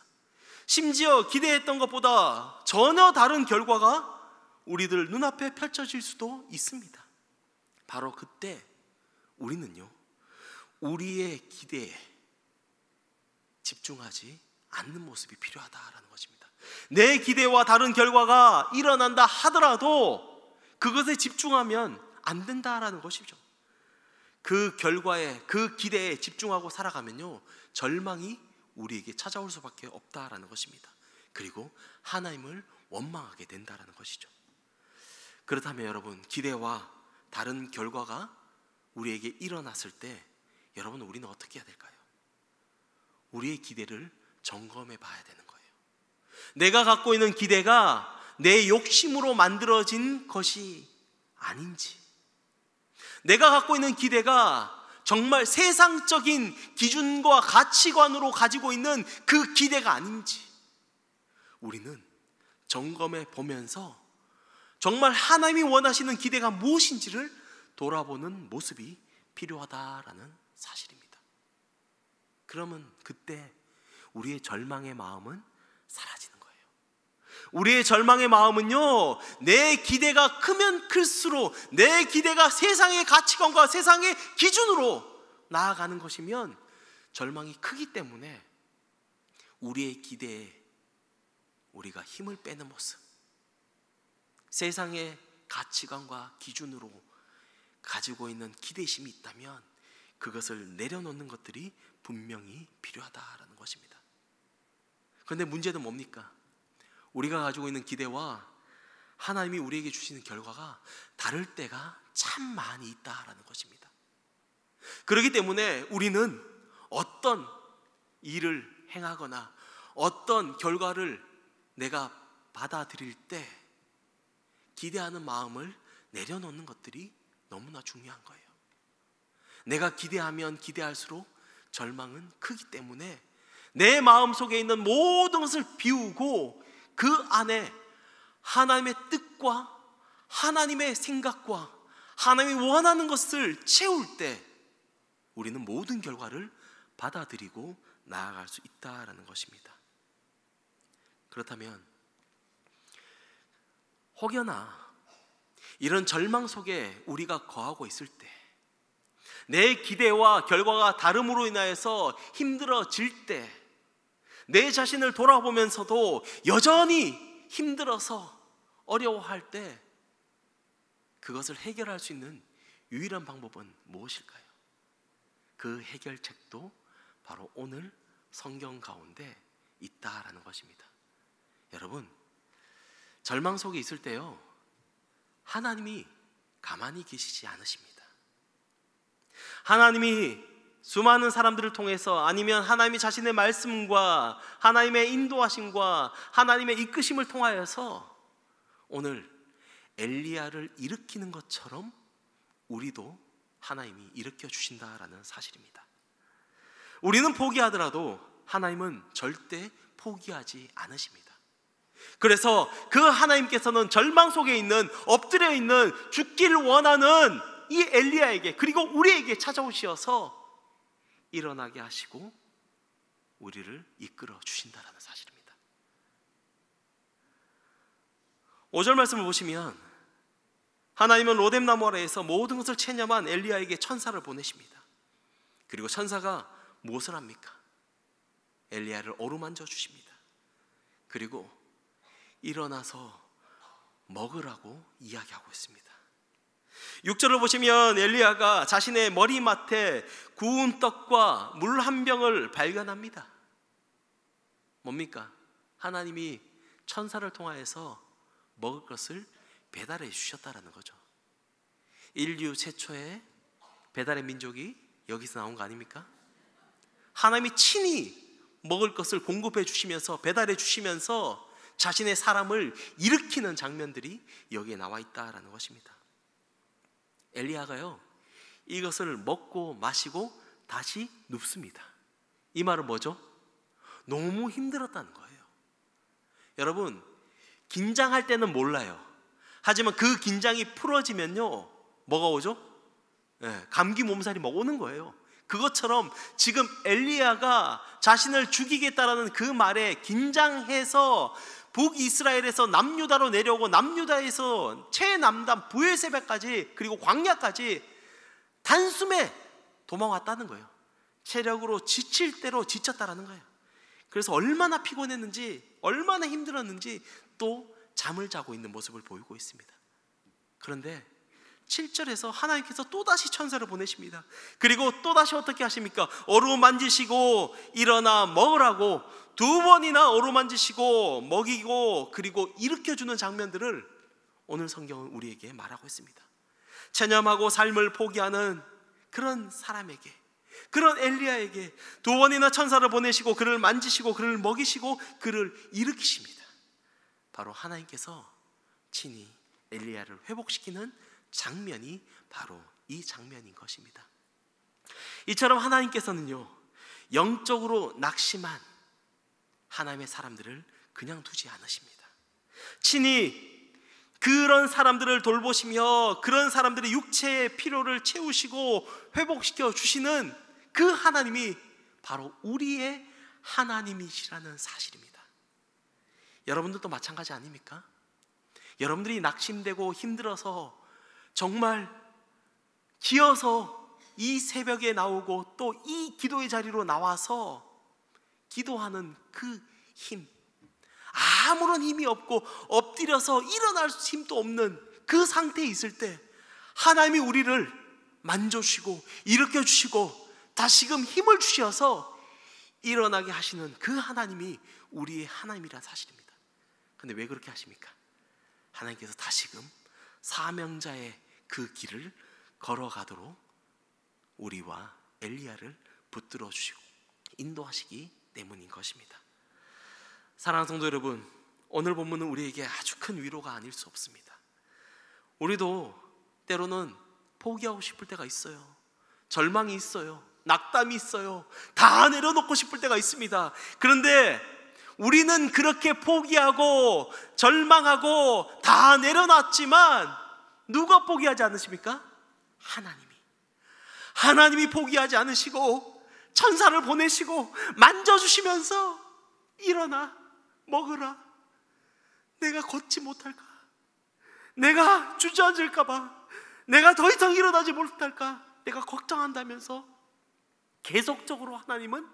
심지어 기대했던 것보다 전혀 다른 결과가 우리들 눈앞에 펼쳐질 수도 있습니다. 바로 그때 우리는요, 우리의 기대에 집중하지 않는 모습이 필요하다라는 것입니다. 내 기대와 다른 결과가 일어난다 하더라도 그것에 집중하면 안 된다라는 것이죠. 그 결과에, 그 기대에 집중하고 살아가면요, 절망이 우리에게 찾아올 수밖에 없다라는 것입니다. 그리고 하나님을 원망하게 된다라는 것이죠. 그렇다면 여러분, 기대와 다른 결과가 우리에게 일어났을 때 여러분, 우리는 어떻게 해야 될까요? 우리의 기대를 점검해 봐야 되는 거예요. 내가 갖고 있는 기대가 내 욕심으로 만들어진 것이 아닌지, 내가 갖고 있는 기대가 정말 세상적인 기준과 가치관으로 가지고 있는 그 기대가 아닌지 우리는 점검해 보면서 정말 하나님이 원하시는 기대가 무엇인지를 돌아보는 모습이 필요하다라는 사실입니다. 그러면 그때 우리의 절망의 마음은 사라지는 거예요. 우리의 절망의 마음은요, 내 기대가 크면 클수록, 내 기대가 세상의 가치관과 세상의 기준으로 나아가는 것이면 절망이 크기 때문에 우리의 기대에 우리가 힘을 빼는 모습, 세상의 가치관과 기준으로 가지고 있는 기대심이 있다면 그것을 내려놓는 것들이 분명히 필요하다라는 것입니다. 그런데 문제는 뭡니까? 우리가 가지고 있는 기대와 하나님이 우리에게 주시는 결과가 다를 때가 참 많이 있다라는 것입니다. 그렇기 때문에 우리는 어떤 일을 행하거나 어떤 결과를 내가 받아들일 때 기대하는 마음을 내려놓는 것들이 너무나 중요한 거예요. 내가 기대하면 기대할수록 절망은 크기 때문에 내 마음속에 있는 모든 것을 비우고 그 안에 하나님의 뜻과 하나님의 생각과 하나님이 원하는 것을 채울 때 우리는 모든 결과를 받아들이고 나아갈 수 있다라는 것입니다. 그렇다면 혹여나 이런 절망 속에 우리가 거하고 있을 때, 내 기대와 결과가 다름으로 인하여서 힘들어질 때, 내 자신을 돌아보면서도 여전히 힘들어서 어려워할 때 그것을 해결할 수 있는 유일한 방법은 무엇일까요? 그 해결책도 바로 오늘 성경 가운데 있다라는 것입니다. 여러분, 절망 속에 있을 때요, 하나님이 가만히 계시지 않으십니다. 하나님이 수많은 사람들을 통해서, 아니면 하나님이 자신의 말씀과 하나님의 인도하심과 하나님의 이끄심을 통하여서 오늘 엘리야를 일으키는 것처럼 우리도 하나님이 일으켜 주신다라는 사실입니다. 우리는 포기하더라도 하나님은 절대 포기하지 않으십니다. 그래서 그 하나님께서는 절망 속에 있는, 엎드려 있는, 죽기를 원하는 이 엘리야에게, 그리고 우리에게 찾아오셔서 일어나게 하시고 우리를 이끌어 주신다라는 사실입니다. 5절 말씀을 보시면 하나님은 로뎀나무 아래에서 모든 것을 체념한 엘리야에게 천사를 보내십니다. 그리고 천사가 무엇을 합니까? 엘리야를 어루만져 주십니다. 그리고 일어나서 먹으라고 이야기하고 있습니다. 6절을 보시면 엘리야가 자신의 머리맡에 구운 떡과 물 한 병을 발견합니다. 뭡니까? 하나님이 천사를 통하여서 먹을 것을 배달해 주셨다라는 거죠. 인류 최초의 배달의 민족이 여기서 나온 거 아닙니까? 하나님이 친히 먹을 것을 공급해 주시면서, 배달해 주시면서 자신의 사람을 일으키는 장면들이 여기에 나와 있다라는 것입니다. 엘리야가요, 이것을 먹고 마시고 다시 눕습니다. 이 말은 뭐죠? 너무 힘들었다는 거예요. 여러분, 긴장할 때는 몰라요. 하지만 그 긴장이 풀어지면요, 뭐가 오죠? 감기 몸살이 막 오는 거예요. 그것처럼 지금 엘리야가 자신을 죽이겠다라는 그 말에 긴장해서 북이스라엘에서 남유다로 내려오고, 남유다에서 최남단 부엘세바까지, 그리고 광야까지 단숨에 도망왔다는 거예요. 체력으로 지칠 대로 지쳤다라는 거예요. 그래서 얼마나 피곤했는지, 얼마나 힘들었는지 또 잠을 자고 있는 모습을 보이고 있습니다. 그런데 7절에서 하나님께서 또다시 천사를 보내십니다. 그리고 또다시 어떻게 하십니까? 어루만지시고 일어나 먹으라고 2번이나 어루만지시고 먹이고 그리고 일으켜주는 장면들을 오늘 성경은 우리에게 말하고 있습니다. 체념하고 삶을 포기하는 그런 사람에게, 그런 엘리야에게 2번이나 천사를 보내시고 그를 만지시고 그를 먹이시고 그를 일으키십니다. 바로 하나님께서 친히 엘리야를 회복시키는 장면이 바로 이 장면인 것입니다. 이처럼 하나님께서는요, 영적으로 낙심한 하나님의 사람들을 그냥 두지 않으십니다. 친히 그런 사람들을 돌보시며 그런 사람들의 육체의 필요를 채우시고 회복시켜 주시는 그 하나님이 바로 우리의 하나님이시라는 사실입니다. 여러분들도 마찬가지 아닙니까? 여러분들이 낙심되고 힘들어서 정말 기어서 이 새벽에 나오고 또 이 기도의 자리로 나와서 기도하는 그 힘, 아무런 힘이 없고 엎드려서 일어날 힘도 없는 그 상태에 있을 때 하나님이 우리를 만져주시고 일으켜주시고 다시금 힘을 주셔서 일어나게 하시는 그 하나님이 우리의 하나님이라는 사실입니다. 근데 왜 그렇게 하십니까? 하나님께서 다시금 사명자의 그 길을 걸어가도록 우리와 엘리야를 붙들어 주시고 인도하시기 때문인 것입니다. 사랑하는 성도 여러분, 오늘 본문은 우리에게 아주 큰 위로가 아닐 수 없습니다. 우리도 때로는 포기하고 싶을 때가 있어요. 절망이 있어요. 낙담이 있어요. 다 내려놓고 싶을 때가 있습니다. 그런데 우리는 그렇게 포기하고 절망하고 다 내려놨지만 누가 포기하지 않으십니까? 하나님이 포기하지 않으시고 천사를 보내시고 만져주시면서 일어나 먹으라. 내가 걷지 못할까? 내가 주저앉을까봐, 내가 더 이상 일어나지 못할까? 내가 걱정한다면서 계속적으로 하나님은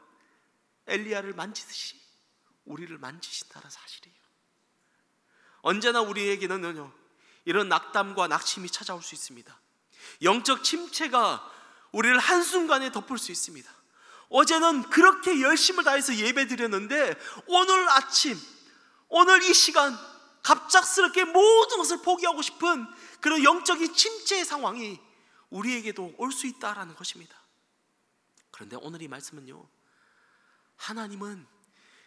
엘리야를 만지듯이 우리를 만지신다는 사실이에요. 언제나 우리에게는요, 이런 낙담과 낙심이 찾아올 수 있습니다. 영적 침체가 우리를 한순간에 덮을 수 있습니다. 어제는 그렇게 열심을 다해서 예배 드렸는데 오늘 아침, 오늘 이 시간 갑작스럽게 모든 것을 포기하고 싶은 그런 영적인 침체의 상황이 우리에게도 올 수 있다라는 것입니다. 그런데 오늘 이 말씀은요, 하나님은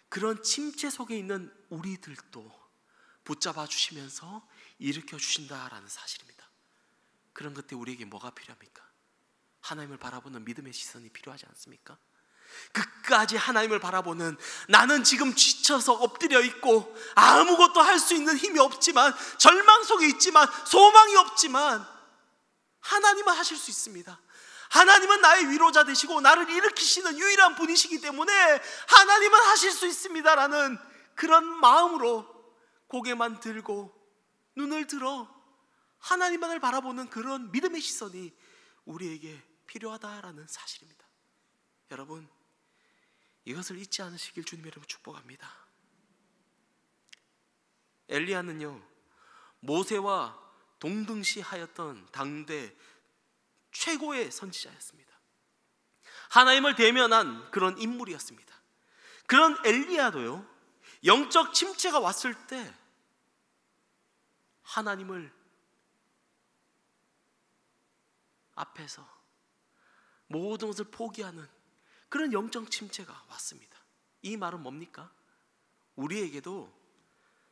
그런 침체 속에 있는 우리들도 붙잡아 주시면서 일으켜 주신다라는 사실입니다. 그런 그때 우리에게 뭐가 필요합니까? 하나님을 바라보는 믿음의 시선이 필요하지 않습니까? 끝까지 하나님을 바라보는, 나는 지금 지쳐서 엎드려 있고 아무것도 할 수 있는 힘이 없지만, 절망 속에 있지만, 소망이 없지만 하나님은 하실 수 있습니다. 하나님은 나의 위로자 되시고 나를 일으키시는 유일한 분이시기 때문에 하나님은 하실 수 있습니다라는 그런 마음으로 고개만 들고 눈을 들어 하나님만을 바라보는 그런 믿음의 시선이 우리에게 필요하다라는 사실입니다. 여러분, 이것을 잊지 않으시길 주님의 이름으로 축복합니다. 엘리야는요, 모세와 동등시하였던 당대 최고의 선지자였습니다. 하나님을 대면한 그런 인물이었습니다. 그런 엘리야도요, 영적 침체가 왔을 때 하나님을 앞에서 모든 것을 포기하는 그런 영적 침체가 왔습니다. 이 말은 뭡니까? 우리에게도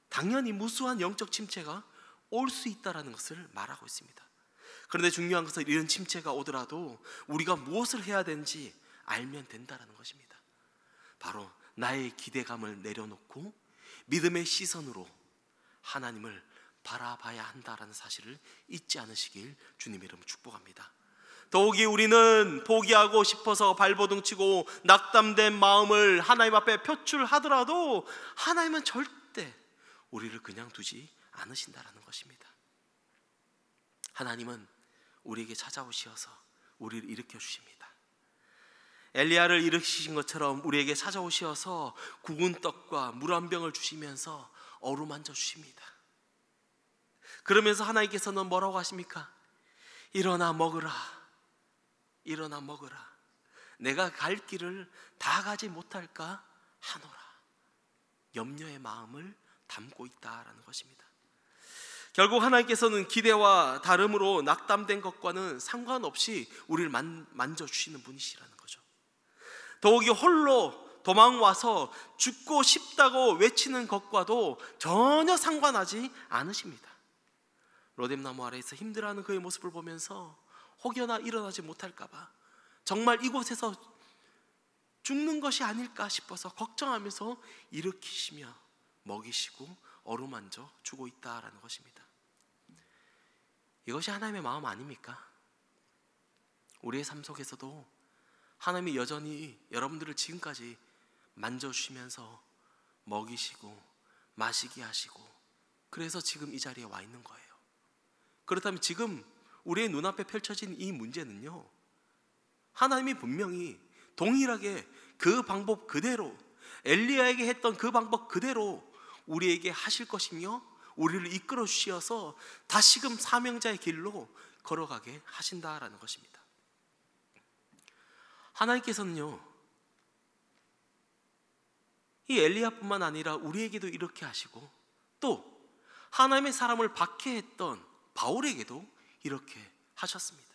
당연히 무수한 영적 침체가 올 수 있다는 것을 말하고 있습니다. 그런데 중요한 것은 이런 침체가 오더라도 우리가 무엇을 해야 되는지 알면 된다는 것입니다. 바로 나의 기대감을 내려놓고 믿음의 시선으로 하나님을 바라봐야 한다는 사실을 잊지 않으시길 주님의 이름으로 축복합니다. 더욱이 우리는 포기하고 싶어서 발버둥치고 낙담된 마음을 하나님 앞에 표출하더라도 하나님은 절대 우리를 그냥 두지 않으신다는 것입니다. 하나님은 우리에게 찾아오셔서 우리를 일으켜 주십니다. 엘리야를 일으키신 것처럼 우리에게 찾아오셔서 구운 떡과 물 한 병을 주시면서 어루만져 주십니다. 그러면서 하나님께서는 뭐라고 하십니까? 일어나 먹으라. 일어나 먹으라. 내가 갈 길을 다 가지 못할까 하노라. 염려의 마음을 담고 있다라는 것입니다. 결국 하나님께서는 기대와 다름으로 낙담된 것과는 상관없이 우리를 만져주시는 분이시라는 거죠. 더욱이 홀로 도망와서 죽고 싶다고 외치는 것과도 전혀 상관하지 않으십니다. 로뎀나무 아래에서 힘들어하는 그의 모습을 보면서 혹여나 일어나지 못할까봐 정말 이곳에서 죽는 것이 아닐까 싶어서 걱정하면서 일으키시며 먹이시고 어루만져 주고 있다라는 것입니다. 이것이 하나님의 마음 아닙니까? 우리의 삶 속에서도 하나님이 여전히 여러분들을 지금까지 만져주시면서 먹이시고 마시게 하시고, 그래서 지금 이 자리에 와 있는 거예요. 그렇다면 지금 우리의 눈앞에 펼쳐진 이 문제는요, 하나님이 분명히 동일하게 그 방법 그대로, 엘리야에게 했던 그 방법 그대로 우리에게 하실 것이며 우리를 이끌어 주셔서 다시금 사명자의 길로 걸어가게 하신다라는 것입니다. 하나님께서는요, 이 엘리야뿐만 아니라 우리에게도 이렇게 하시고, 또 하나님의 사람을 박해했던 바울에게도 이렇게 하셨습니다.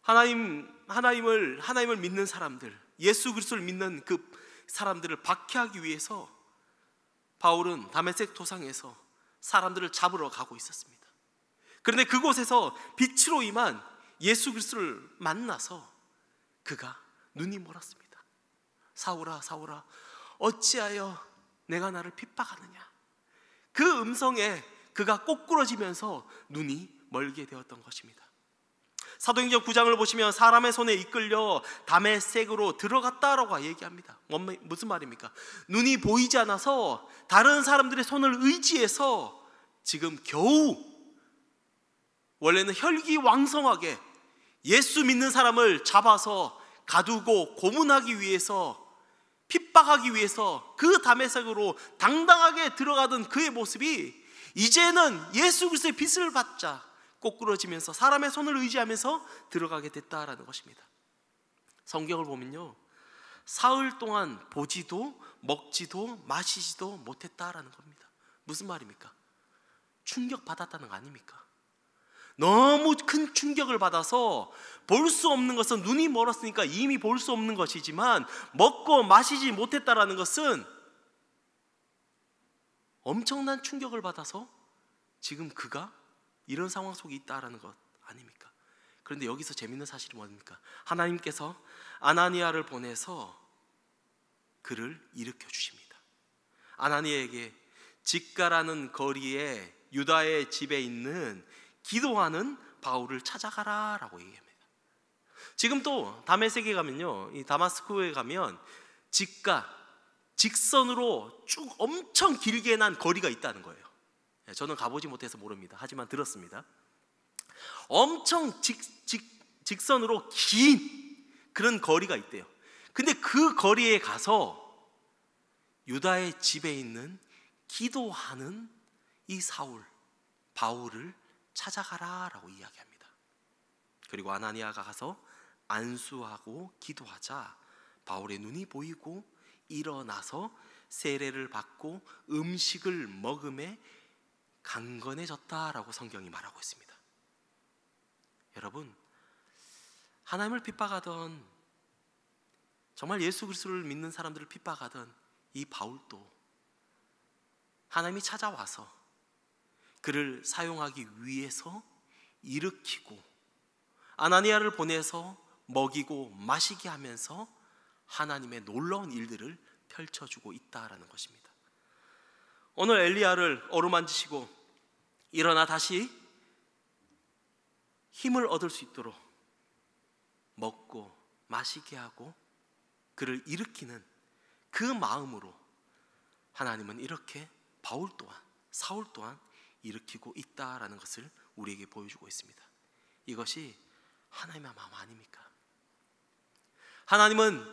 하나님을 믿는 사람들, 예수 그리스도를 믿는 그 사람들을 박해하기 위해서 바울은 다메섹 도상에서 사람들을 잡으러 가고 있었습니다. 그런데 그곳에서 빛으로 임한 예수 그리스도를 만나서 그가 눈이 멀었습니다. 사울아, 사울아, 어찌하여 내가 나를 핍박하느냐. 그 음성에 그가 꼬꾸러지면서 눈이 멀게 되었던 것입니다. 사도행전 9장을 보시면 사람의 손에 이끌려 다메섹으로 들어갔다라고 얘기합니다. 무슨 말입니까? 눈이 보이지 않아서 다른 사람들의 손을 의지해서 지금 겨우, 원래는 혈기왕성하게 예수 믿는 사람을 잡아서 가두고 고문하기 위해서, 핍박하기 위해서 그 다메섹으로 당당하게 들어가던 그의 모습이 이제는 예수 그리스도의 빛을 받자 꼬꾸러지면서 사람의 손을 의지하면서 들어가게 됐다라는 것입니다. 성경을 보면요, 사흘 동안 보지도 먹지도 마시지도 못했다라는 겁니다. 무슨 말입니까? 충격받았다는 거 아닙니까? 너무 큰 충격을 받아서 볼 수 없는 것은, 눈이 멀었으니까 이미 볼 수 없는 것이지만 먹고 마시지 못했다라는 것은 엄청난 충격을 받아서 지금 그가 이런 상황 속에 있다라는 것 아닙니까? 그런데 여기서 재밌는 사실이 뭡니까? 하나님께서 아나니아를 보내서 그를 일으켜 주십니다. 아나니아에게 직가라는 거리에 유다의 집에 있는 기도하는 바울을 찾아가라 라고 얘기합니다. 지금 또 다메섹에 가면요, 이 다마스쿠에 가면 직가, 직선으로 쭉 엄청 길게 난 거리가 있다는 거예요. 저는 가보지 못해서 모릅니다. 하지만 들었습니다. 엄청 직선으로 긴 그런 거리가 있대요. 근데 그 거리에 가서 유다의 집에 있는 기도하는 이 사울, 바울을 찾아가라 라고 이야기합니다. 그리고 아나니아가 가서 안수하고 기도하자 바울의 눈이 보이고 일어나서 세례를 받고 음식을 먹음에 강건해졌다라고 성경이 말하고 있습니다. 여러분, 하나님을 핍박하던, 정말 예수 그리스도를 믿는 사람들을 핍박하던 이 바울도 하나님이 찾아와서 그를 사용하기 위해서 일으키고 아나니아를 보내서 먹이고 마시게 하면서 하나님의 놀라운 일들을 펼쳐주고 있다라는 것입니다. 오늘 엘리야를 어루만지시고 일어나 다시 힘을 얻을 수 있도록 먹고 마시게 하고 그를 일으키는 그 마음으로 하나님은 이렇게 바울 또한, 사울 또한 일으키고 있다라는 것을 우리에게 보여주고 있습니다. 이것이 하나님의 마음 아닙니까? 하나님은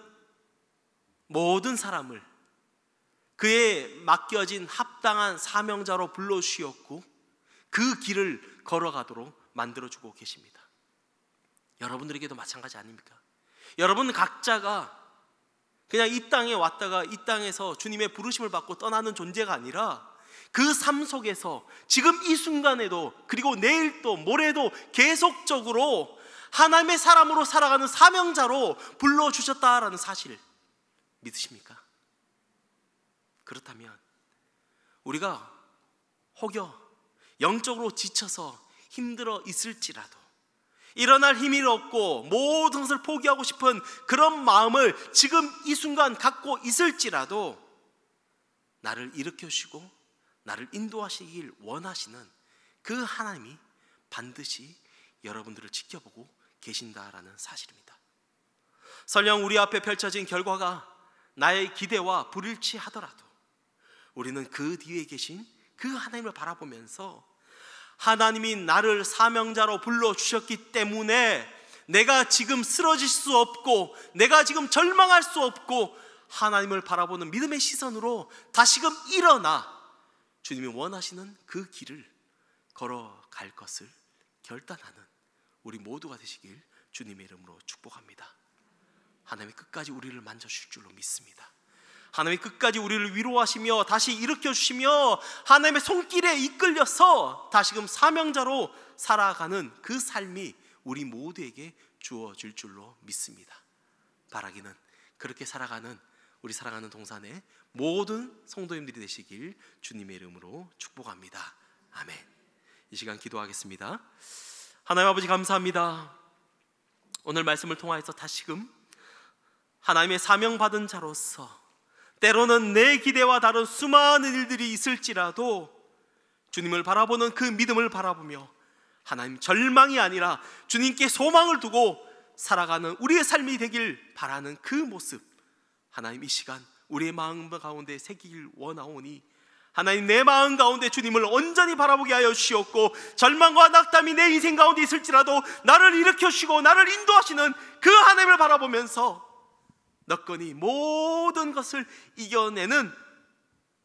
모든 사람을 그의 맡겨진 합당한 사명자로 불러주셨고 그 길을 걸어가도록 만들어주고 계십니다. 여러분들에게도 마찬가지 아닙니까? 여러분 각자가 그냥 이 땅에 왔다가 이 땅에서 주님의 부르심을 받고 떠나는 존재가 아니라 그 삶 속에서 지금 이 순간에도 그리고 내일도 모레도 계속적으로 하나님의 사람으로 살아가는 사명자로 불러주셨다라는 사실 믿으십니까? 그렇다면 우리가 혹여 영적으로 지쳐서 힘들어 있을지라도 일어날 힘이 없고 모든 것을 포기하고 싶은 그런 마음을 지금 이 순간 갖고 있을지라도 나를 일으켜주시고 나를 인도하시길 원하시는 그 하나님이 반드시 여러분들을 지켜보고 계신다라는 사실입니다. 설령 우리 앞에 펼쳐진 결과가 나의 기대와 불일치하더라도 우리는 그 뒤에 계신 그 하나님을 바라보면서 하나님이 나를 사명자로 불러주셨기 때문에 내가 지금 쓰러질 수 없고 내가 지금 절망할 수 없고 하나님을 바라보는 믿음의 시선으로 다시금 일어나 주님이 원하시는 그 길을 걸어갈 것을 결단하는 우리 모두가 되시길 주님의 이름으로 축복합니다. 하나님이 끝까지 우리를 만져주실 줄로 믿습니다. 하나님이 끝까지 우리를 위로하시며 다시 일으켜주시며 하나님의 손길에 이끌려서 다시금 사명자로 살아가는 그 삶이 우리 모두에게 주어질 줄로 믿습니다. 바라기는 그렇게 살아가는 우리 사랑하는 동산의 모든 성도님들이 되시길 주님의 이름으로 축복합니다. 아멘. 이 시간 기도하겠습니다. 하나님 아버지 감사합니다. 오늘 말씀을 통하여서 다시금 하나님의 사명받은 자로서 때로는 내 기대와 다른 수많은 일들이 있을지라도 주님을 바라보는 그 믿음을 바라보며 하나님 절망이 아니라 주님께 소망을 두고 살아가는 우리의 삶이 되길 바라는 그 모습 하나님 이 시간 우리의 마음 가운데 새기길 원하오니 하나님 내 마음 가운데 주님을 온전히 바라보게 하여 주시옵고 절망과 낙담이 내 인생 가운데 있을지라도 나를 일으켜주시고 나를 인도하시는 그 하나님을 바라보면서 너건이 모든 것을 이겨내는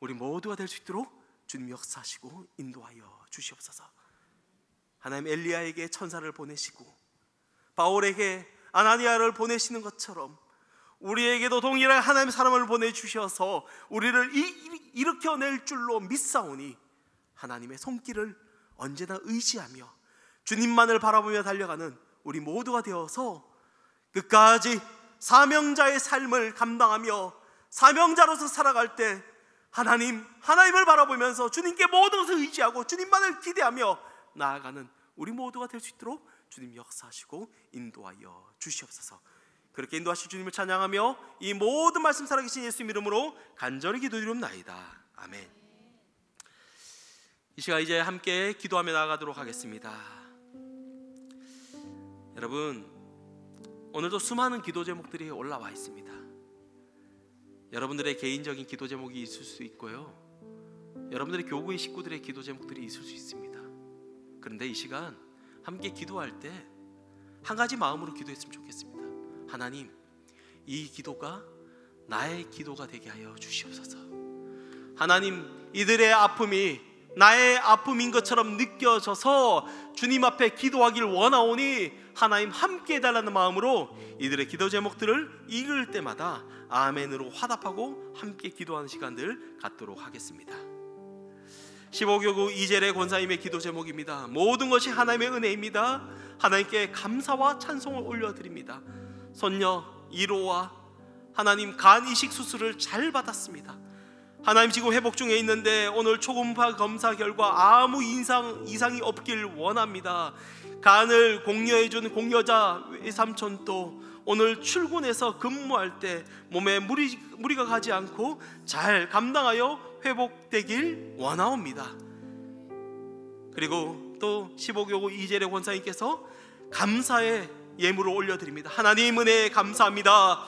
우리 모두가 될 수 있도록 주님 역사하시고 인도하여 주시옵소서. 하나님 엘리야에게 천사를 보내시고 바울에게 아나니아를 보내시는 것처럼 우리에게도 동일하게 하나님의 사람을 보내주셔서 우리를 일으켜낼 줄로 믿사오니 하나님의 손길을 언제나 의지하며 주님만을 바라보며 달려가는 우리 모두가 되어서 끝까지 사명자의 삶을 감당하며 사명자로서 살아갈 때 하나님을 바라보면서 주님께 모든 것을 의지하고 주님만을 기대하며 나아가는 우리 모두가 될 수 있도록 주님 역사하시고 인도하여 주시옵소서. 그렇게 인도하실 주님을 찬양하며 이 모든 말씀 살아계신 예수님 이름으로 간절히 기도드리옵나이다. 아멘. 이 시간 이제 함께 기도하며 나아가도록 하겠습니다. 여러분 오늘도 수많은 기도 제목들이 올라와 있습니다. 여러분들의 개인적인 기도 제목이 있을 수 있고요, 여러분들의 교구의 식구들의 기도 제목들이 있을 수 있습니다. 그런데 이 시간 함께 기도할 때 한 가지 마음으로 기도했으면 좋겠습니다. 하나님, 이 기도가 나의 기도가 되게 하여 주시옵소서. 하나님, 이들의 아픔이 나의 아픔인 것처럼 느껴져서 주님 앞에 기도하길 원하오니 하나님 함께 해달라는 마음으로 이들의 기도 제목들을 읽을 때마다 아멘으로 화답하고 함께 기도하는 시간들 갖도록 하겠습니다. 15교구 이재래 권사님의 기도 제목입니다. 모든 것이 하나님의 은혜입니다. 하나님께 감사와 찬송을 올려드립니다. 손녀 1호와 하나님 간 이식 수술을 잘 받았습니다. 하나님 지금 회복 중에 있는데 오늘 초음파 검사 결과 아무 이상이 없길 원합니다. 간을 공여해준 공여자 외삼촌도 오늘 출근해서 근무할 때 몸에 무리가 가지 않고 잘 감당하여 회복되길 원하옵니다. 그리고 또 15교구 이재래 권사님께서 감사의 예물을 올려드립니다. 하나님 은혜에 감사합니다.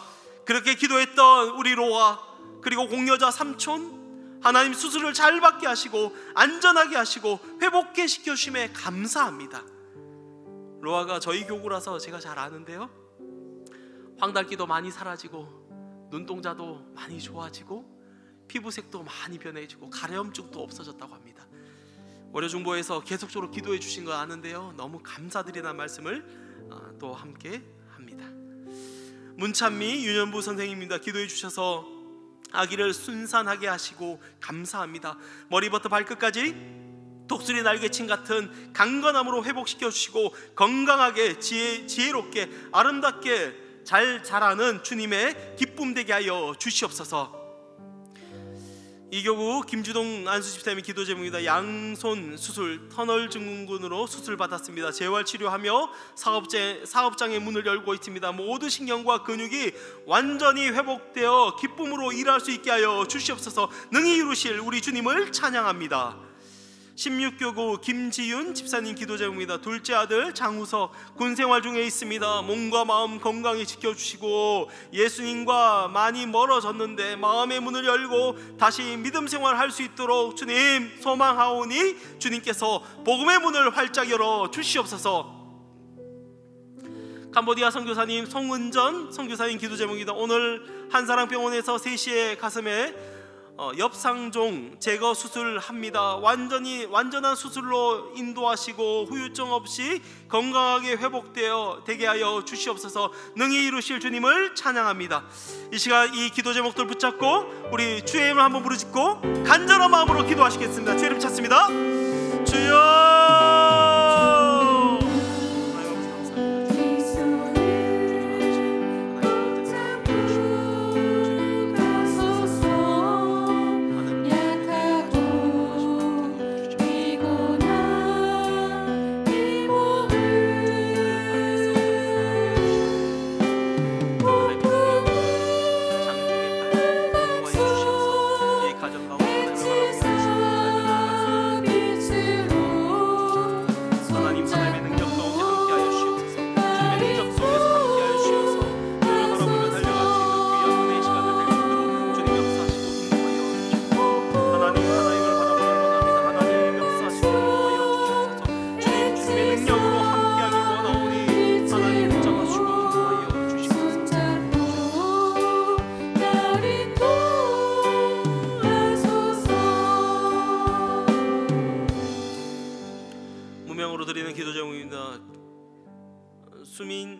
그렇게 기도했던 우리 로아 그리고 공여자 삼촌 하나님 수술을 잘 받게 하시고 안전하게 하시고 회복해 시켜주심에 감사합니다. 로아가 저희 교구라서 제가 잘 아는데요, 황달기도 많이 사라지고 눈동자도 많이 좋아지고 피부색도 많이 변해지고 가려움증도 없어졌다고 합니다. 월요중보에서 계속적으로 기도해 주신 거 아는데요, 너무 감사드리다는 말씀을 또 함께 합니다. 문찬미 유년부 선생님입니다. 기도해 주셔서 아기를 순산하게 하시고 감사합니다. 머리부터 발끝까지 독수리 날개침 같은 강건함으로 회복시켜 주시고 건강하게 지혜롭게 아름답게 잘 자라는 주님의 기쁨 되게 하여 주시옵소서. 이교구 김주동 안수집사님의 기도 제목입니다. 양손 수술, 터널 증후군으로 수술 받았습니다. 재활 치료하며 사업장의 문을 열고 있습니다. 모든 신경과 근육이 완전히 회복되어 기쁨으로 일할 수 있게 하여 주시옵소서. 능히 이루실 우리 주님을 찬양합니다. 16교구 김지윤 집사님 기도 제목입니다. 둘째 아들 장우석 군생활 중에 있습니다. 몸과 마음 건강히 지켜주시고 예수님과 많이 멀어졌는데 마음의 문을 열고 다시 믿음 생활할 수 있도록 주님 소망하오니 주님께서 복음의 문을 활짝 열어 주시옵소서. 캄보디아 선교사님 송은전 선교사님 기도 제목입니다. 오늘 한사랑병원에서 3시에 가슴에 엽상종 제거 수술합니다. 완전한 수술로 인도하시고 후유증 없이 건강하게 되게 하여 주시옵소서. 능히 이루실 주님을 찬양합니다. 이 시간 이 기도 제목들 붙잡고 우리 주의 이름을 한번 부르짖고 간절한 마음으로 기도하시겠습니다. 주의 이름 찾습니다. 주여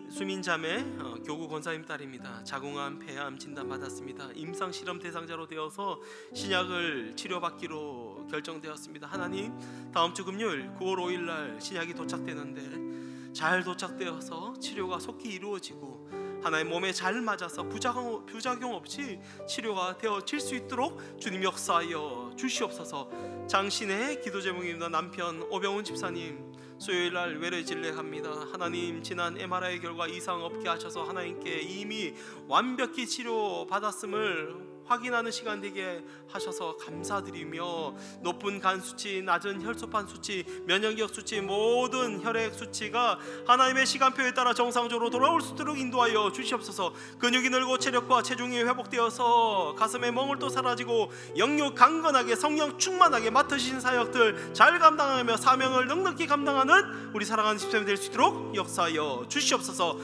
수민자매 교구 권사님 딸입니다. 자궁암, 폐암 진단받았습니다. 임상실험 대상자로 되어서 신약을 치료받기로 결정되었습니다. 하나님, 다음 주 금요일 9월 5일 날 신약이 도착되는데 잘 도착되어서 치료가 속히 이루어지고 하나님 몸에 잘 맞아서 부작용 없이 치료가 되어질 수 있도록 주님 역사하여 주시옵소서. 장신의 기도 제목입니다. 남편 오병훈 집사님 수요일 날 외래 진료합니다. 하나님, 지난 MRI 결과 이상 없게 하셔서 하나님께 이미 완벽히 치료 받았음을 확인하는 시간 되게 하셔서 감사드리며 높은 간 수치, 낮은 혈소판 수치, 면역력 수치, 모든 혈액 수치가 하나님의 시간표에 따라 정상적으로 돌아올 수 있도록 인도하여 주시옵소서. 근육이 늘고 체력과 체중이 회복되어서 가슴의 멍울도 사라지고 영육 강건하게 성령 충만하게 맡으신 사역들 잘 감당하며 사명을 넉넉히 감당하는 우리 사랑하는 집사님 될 수 있도록 역사하여 주시옵소서.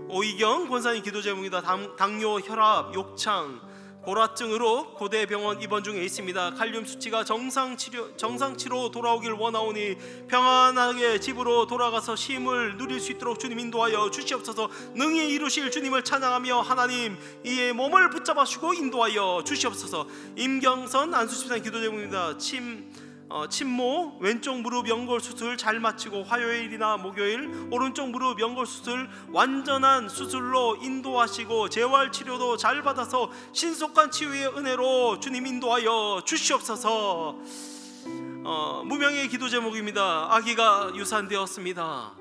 오이경 권사님 기도 제목입니다. 당뇨, 혈압, 욕창, 고라증으로 고대병원 입원 중에 있습니다. 칼륨 수치가 정상치로 돌아오길 원하오니 평안하게 집으로 돌아가서 쉼을 누릴 수 있도록 주님 인도하여 주시옵소서. 능히 이루실 주님을 찬양하며 하나님 이의 몸을 붙잡아 주고 인도하여 주시옵소서. 임경선 안수집사님 기도 제목입니다. 침모 왼쪽 무릎 연골 수술 잘 마치고 화요일이나 목요일 오른쪽 무릎 연골 수술 완전한 수술로 인도하시고 재활 치료도 잘 받아서 신속한 치유의 은혜로 주님 인도하여 주시옵소서. 무명의 기도 제목입니다. 아기가 유산되었습니다.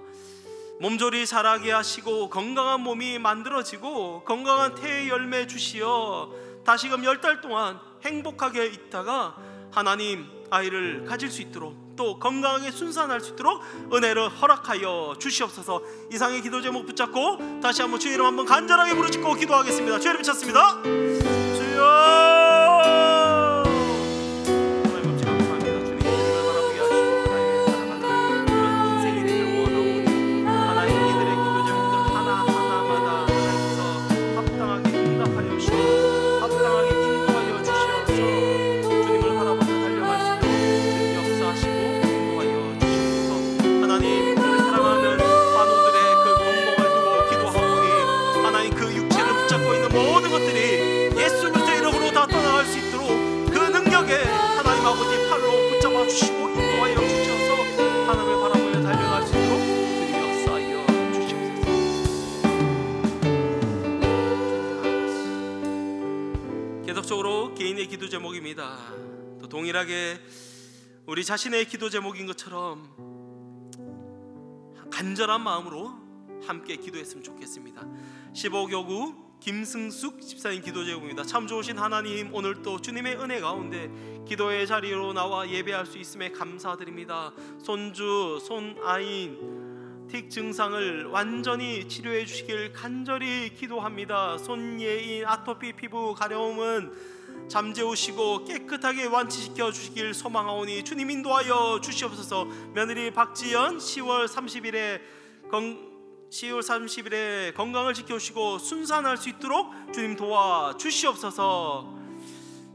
몸조리 자라게 하시고 건강한 몸이 만들어지고 건강한 태의 열매 주시어 다시금 10달 동안 행복하게 있다가 하나님 아이를 가질 수 있도록 또 건강하게 순산할 수 있도록 은혜를 허락하여 주시옵소서. 이상의 기도 제목 붙잡고 다시 한번 주의 이름 한번 간절하게 부르짖고 기도하겠습니다. 주의 이름 찾습니다. 주여 개인의 기도 제목입니다. 또 동일하게 우리 자신의 기도 제목인 것처럼 간절한 마음으로 함께 기도했으면 좋겠습니다. 15교구 김승숙 집사님 기도 제목입니다. 참 좋으신 하나님, 오늘 또 주님의 은혜 가운데 기도의 자리로 나와 예배할 수 있음에 감사드립니다. 손주, 손아인 틱 증상을 완전히 치료해 주시길 간절히 기도합니다. 손예인 아토피 피부 가려움은 잠재우시고 깨끗하게 완치시켜 주시길 소망하오니 주님 인도하여 주시옵소서. 며느리 박지연 10월 30일에 건강을 지켜주시고 순산할 수 있도록 주님 도와 주시옵소서.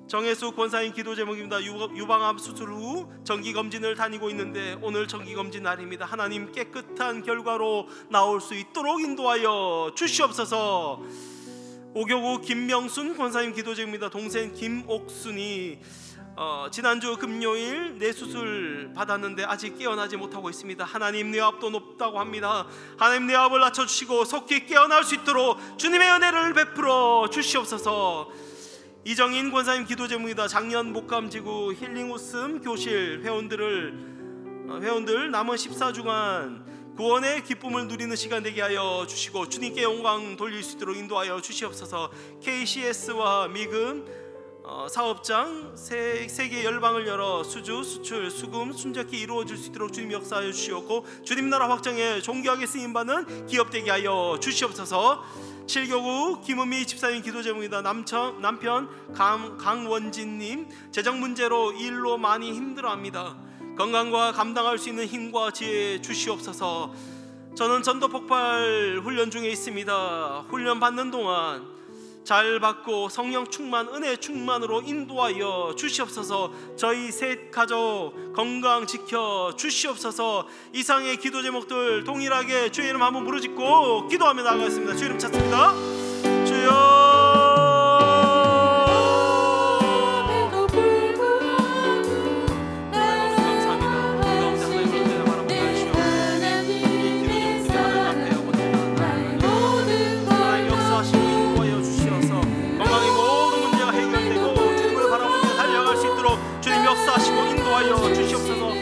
정혜수 권사님 기도 제목입니다. 유방암 수술 후 정기검진을 다니고 있는데 오늘 정기검진 날입니다. 하나님 깨끗한 결과로 나올 수 있도록 인도하여 주시옵소서. 5교구 김명순 권사님 기도 제목입니다. 동생 김옥순이 지난주 금요일 뇌수술 받았는데 아직 깨어나지 못하고 있습니다. 하나님 뇌압도 높다고 합니다. 하나님 뇌압을 낮춰주시고 속히 깨어날 수 있도록 주님의 은혜를 베풀어 주시옵소서. 이정인 권사님 기도 제목입니다. 작년 목감지구 힐링 웃음 교실 회원들 남은 14주간 구원의 기쁨을 누리는 시간 되게 하여 주시고 주님께 영광 돌릴 수 있도록 인도하여 주시옵소서. KCS와 미금 사업장 세계 열방을 열어 수주, 수출, 수금, 순적히 이루어질 수 있도록 주님 역사하여 주시옵고 주님 나라 확장에 존귀하게 쓰임받는 기업 되게 하여 주시옵소서. 7교구 김은미 집사님 기도 제목입니다. 남편 강원진님 재정 문제로 일로 많이 힘들어합니다. 건강과 감당할 수 있는 힘과 지혜 주시옵소서. 저는 전도 폭발 훈련 중에 있습니다. 훈련 받는 동안 잘 받고 성령 충만, 은혜 충만으로 인도하여 주시옵소서. 저희 셋 가족 건강 지켜 주시옵소서. 이상의 기도 제목들 동일하게 주의 이름 한번 부르짖고 기도하며 나가겠습니다. 주의 이름 찾습니다. 주여. 역사하시고 인도하여 주시옵소서.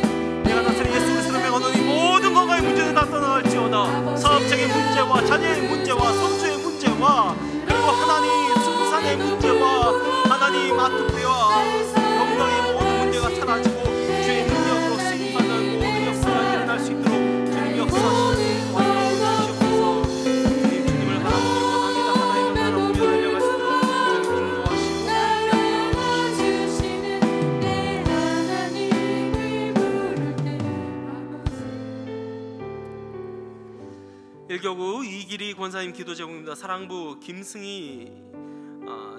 내가 나타낸 예수 그리스도를 명하노니 모든 건강의 문제는 다 떠나갈지어다. 사업적인 문제와 자녀의 문제와 성주의 문제와 그리고 하나님 순산의 문제와 하나님 아토피와 건강의 모든 문제가 사라지고 주의 능력으로 쓰임받는 모든 역사가 일어날 수 있도록 주님 역사하시고 주시옵소서. 주님을 바라보기 원합니다. 하나님을 바라보며 달려갈 수 있도록 주님 인도하시고 일교구 이기리 권사님 기도 제목입니다. 사랑부 김승희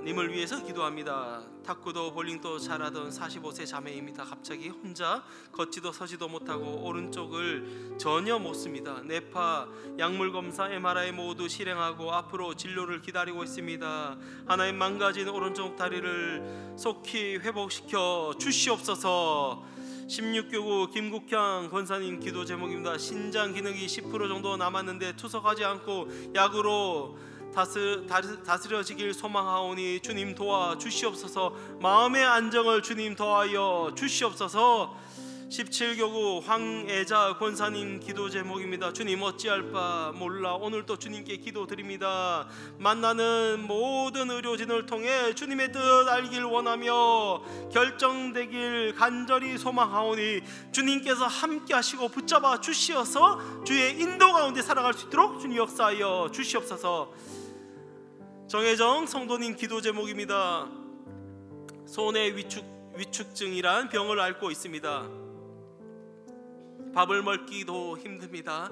님을 위해서 기도합니다. 탁구도 볼링도 잘하던 45세 자매입니다. 갑자기 혼자 걷지도 서지도 못하고 오른쪽을 전혀 못 씁니다. 뇌파, 약물 검사, MRI 모두 실행하고 앞으로 진료를 기다리고 있습니다. 하나님 망가진 오른쪽 다리를 속히 회복시켜 주시옵소서. 16교구 김국향 권사님 기도 제목입니다. 신장 기능이 10% 정도 남았는데 투석하지 않고 약으로 다스려지길 소망하오니 주님 도와 주시옵소서. 마음의 안정을 주님 더하여 주시옵소서. 17교구 황애자 권사님 기도 제목입니다. 주님 어찌할 바 몰라 오늘도 주님께 기도드립니다. 만나는 모든 의료진을 통해 주님의 뜻 알길 원하며 결정되길 간절히 소망하오니 주님께서 함께 하시고 붙잡아 주시어서 주의 인도 가운데 살아갈 수 있도록 주님 역사하여 주시옵소서. 정혜정 성도님 기도 제목입니다. 손의 위축증이란 병을 앓고 있습니다. 밥을 먹기도 힘듭니다.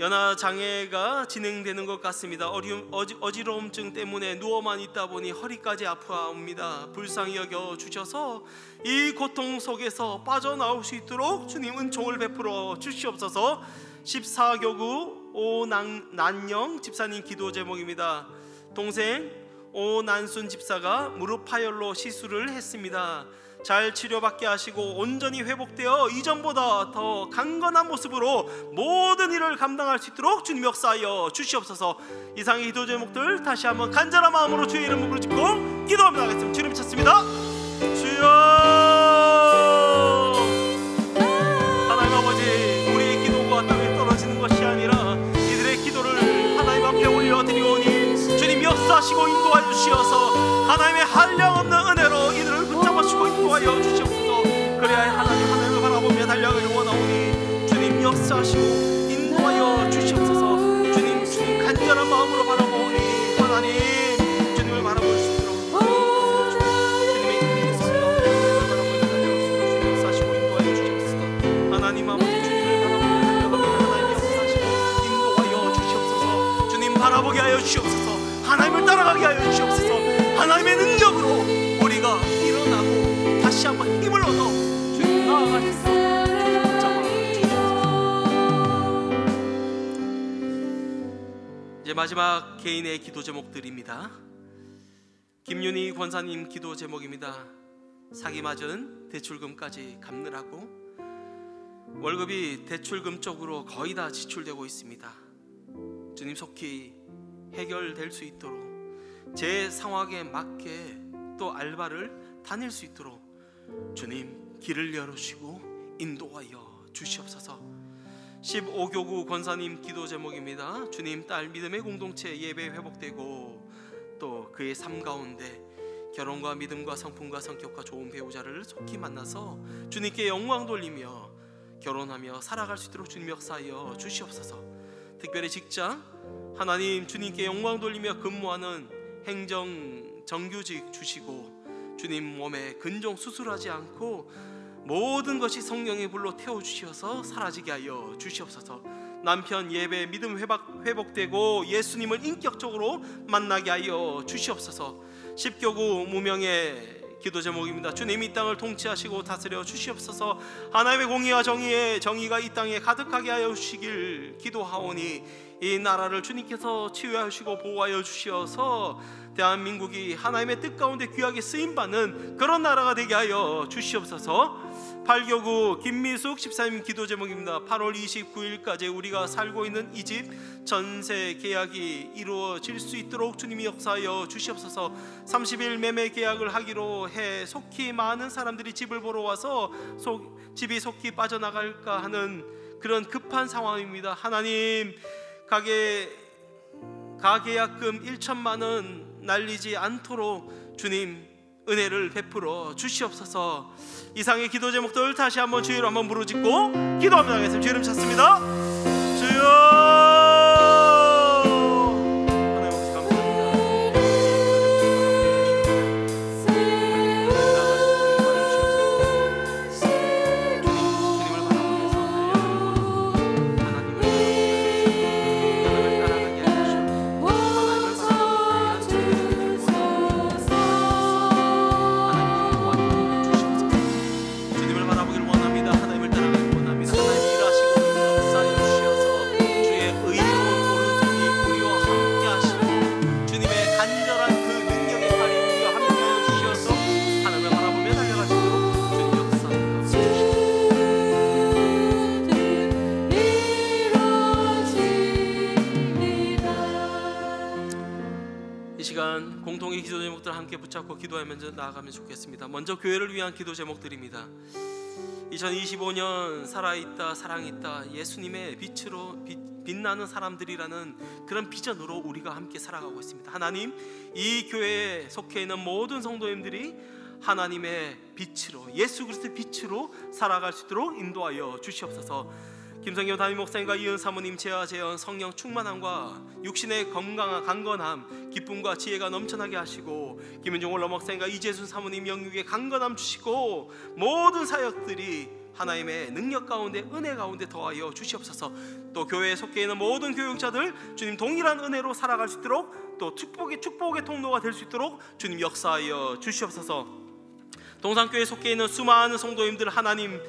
연하 장애가 진행되는 것 같습니다. 어지러움증 때문에 누워만 있다 보니 허리까지 아파옵니다. 불쌍히 여겨 주셔서 이 고통 속에서 빠져나올 수 있도록 주님 은총을 베풀어 주시옵소서. 14교구 오난영 집사님 기도 제목입니다. 동생 오난순 집사가 무릎 파열로 시술을 했습니다. 잘 치료받게 하시고 온전히 회복되어 이전보다 더 강건한 모습으로 모든 일을 감당할 수 있도록 주님 역사하여 주시옵소서. 이상의 기도 제목들 다시 한번 간절한 마음으로 주의 이름을 부르짖고 기도합니다. 하겠습니다. 주님 찾습니다. 주여, 하나님 아버지, 우리의 기도가 땅에 떨어지는 것이 아니라 이들의 기도를 하나님 앞에 올려드리오니 주님 역사하시고 인도하여 주시어서 하나님의 한량없는 은혜로 이들을 붙잡아주시고 인도하여 주시옵소서. 그래야 하나님을 바라보며 달려가길 원하오니 주님 역사하시고 인도하여 주시옵소서. 주님 간절한 마음으로 바라보오니 하나님 주님을 바라볼 수 있도록 주님의 인도하여 주님 역사하시고 인도하여 주시옵소서. 하나님 아버지, 주님을 바라보며 달려가며 하나님 역사하시고 인도하여 주시옵소서. 주님 바라보게 하여 주시옵소서. 하나님을 따라가게 하여 주시옵소서. 하나님의 능력으로 우리가 일어나고 다시 한번 힘을 얻어 주님 나아가는 주님 붙잡아 주시옵소서. 이제 마지막 개인의 기도 제목들입니다. 김윤희 권사님 기도 제목입니다. 사기 맞은 대출금까지 갚느라고 월급이 대출금 쪽으로 거의 다 지출되고 있습니다. 주님 속히 해결될 수 있도록 제 상황에 맞게 또 알바를 다닐 수 있도록 주님 길을 열어주시고 인도하여 주시옵소서. 15교구 권사님 기도 제목입니다. 주님, 딸 믿음의 공동체 예배 회복되고 또 그의 삶 가운데 결혼과 믿음과 성품과 성격과 좋은 배우자를 속히 만나서 주님께 영광 돌리며 결혼하며 살아갈 수 있도록 주님 역사하여 주시옵소서. 특별히 직장 하나님 주님께 영광 돌리며 근무하는 행정 정규직 주시고 주님 몸에 근종 수술하지 않고 모든 것이 성령의 불로 태워주셔서 사라지게 하여 주시옵소서. 남편 예배 믿음 회복되고 예수님을 인격적으로 만나게 하여 주시옵소서. 10교구 무명의 기도 제목입니다. 주님, 이 땅을 통치하시고 다스려 주시옵소서. 하나님의 공의와 정의가 이 땅에 가득하게 하여 주시길 기도하오니 이 나라를 주님께서 치유하시고 보호하여 주시어서 대한민국이 하나님의 뜻 가운데 귀하게 쓰임받는 그런 나라가 되게 하여 주시옵소서. 8교구 김미숙 집사님 기도 제목입니다. 8월 29일까지 우리가 살고 있는 이 집 전세 계약이 이루어질 수 있도록 주님이 역사하여 주시옵소서. 30일 매매 계약을 하기로 해 속히 많은 사람들이 집을 보러 와서 집이 속히 빠져나갈까 하는 그런 급한 상황입니다. 하나님, 가계약금 1천만 원 날리지 않도록 주님 은혜를 베풀어 주시옵소서. 이상의 기도 제목들 다시 한번 주의로 한번 부르짖고 기도합니다. 하겠습니다. 주 이름 찾습니다. 주여, 공통의 기도 제목들 함께 붙잡고 기도하면서 나아가면 좋겠습니다. 먼저 교회를 위한 기도 제목들입니다. 2025년 살아있다 사랑있다 예수님의 빛으로 빛나는 사람들이라는 그런 비전으로 우리가 함께 살아가고 있습니다. 하나님, 이 교회에 속해 있는 모든 성도님들이 하나님의 빛으로, 예수 그리스도의 빛으로 살아갈 수 있도록 인도하여 주시옵소서. 김성경 담임 목사님과 이은 사모님 재화 재현 성령 충만함과 육신의 건강한 강건함, 기쁨과 지혜가 넘쳐나게 하시고, 김은종 원로 목사님과 이재순 사모님 영육의 강건함 주시고, 모든 사역들이 하나님의 능력 가운데 은혜 가운데 더하여 주시옵소서. 또 교회에 속해 있는 모든 교육자들 주님 동일한 은혜로 살아갈 수 있도록, 또 축복의 통로가 될 수 있도록 주님 역사하여 주시옵소서. 동산교회에 속해 있는 수많은 성도님들 하나님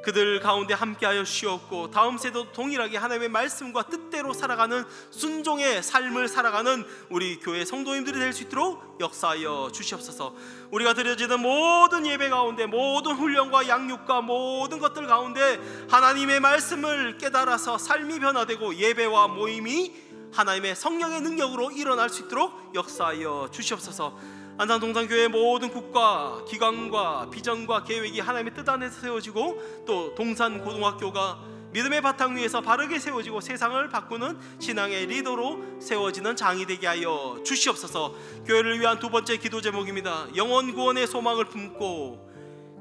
그들 가운데 함께하여 주시옵고, 다음 세대도 동일하게 하나님의 말씀과 뜻대로 살아가는 순종의 삶을 살아가는 우리 교회 성도님들이 될 수 있도록 역사하여 주시옵소서. 우리가 드려지는 모든 예배 가운데, 모든 훈련과 양육과 모든 것들 가운데 하나님의 말씀을 깨달아서 삶이 변화되고 예배와 모임이 하나님의 성령의 능력으로 일어날 수 있도록 역사하여 주시옵소서. 안산 동산교회의 모든 국가, 기관과 비전과 계획이 하나님의 뜻 안에서 세워지고, 또 동산 고등학교가 믿음의 바탕 위에서 바르게 세워지고 세상을 바꾸는 신앙의 리더로 세워지는 장이 되게 하여 주시옵소서. 교회를 위한 두 번째 기도 제목입니다. 영혼 구원의 소망을 품고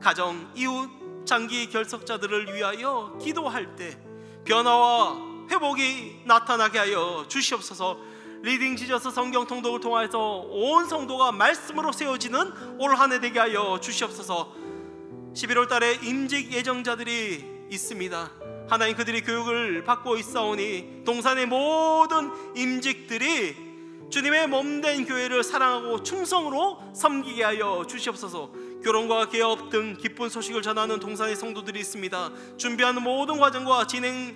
가정, 이웃, 장기 결석자들을 위하여 기도할 때 변화와 회복이 나타나게 하여 주시옵소서. 리딩 지저스 성경 통독을 통하여서 온 성도가 말씀으로 세워지는 올 한 해 되게 하여 주시옵소서. 11월 달에 임직 예정자들이 있습니다. 하나님, 그들이 교육을 받고 있사오니 동산의 모든 임직들이 주님의 몸된 교회를 사랑하고 충성으로 섬기게 하여 주시옵소서. 결혼과 개업 등 기쁜 소식을 전하는 동산의 성도들이 있습니다. 준비하는 모든 과정과 진행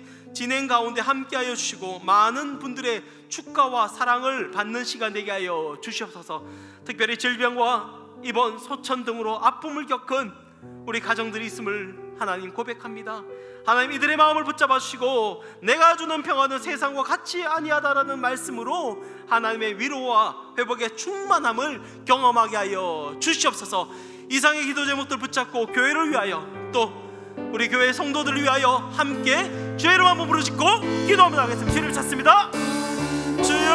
가운데 함께하여 주시고 많은 분들의 축하와 사랑을 받는 시간 되게 하여 주시옵소서. 특별히 질병과 입원, 소천 등으로 아픔을 겪은 우리 가정들이 있음을 하나님 고백합니다. 하나님, 이들의 마음을 붙잡아 주시고 내가 주는 평화는 세상과 같이 아니하다라는 말씀으로 하나님의 위로와 회복의 충만함을 경험하게 하여 주시옵소서. 이상의 기도 제목들 붙잡고 교회를 위하여, 또 우리 교회 성도들을 위하여 함께 주의 이름 한번 부르짖고 기도하며 나가겠습니다. 주를 찾습니다. 주여!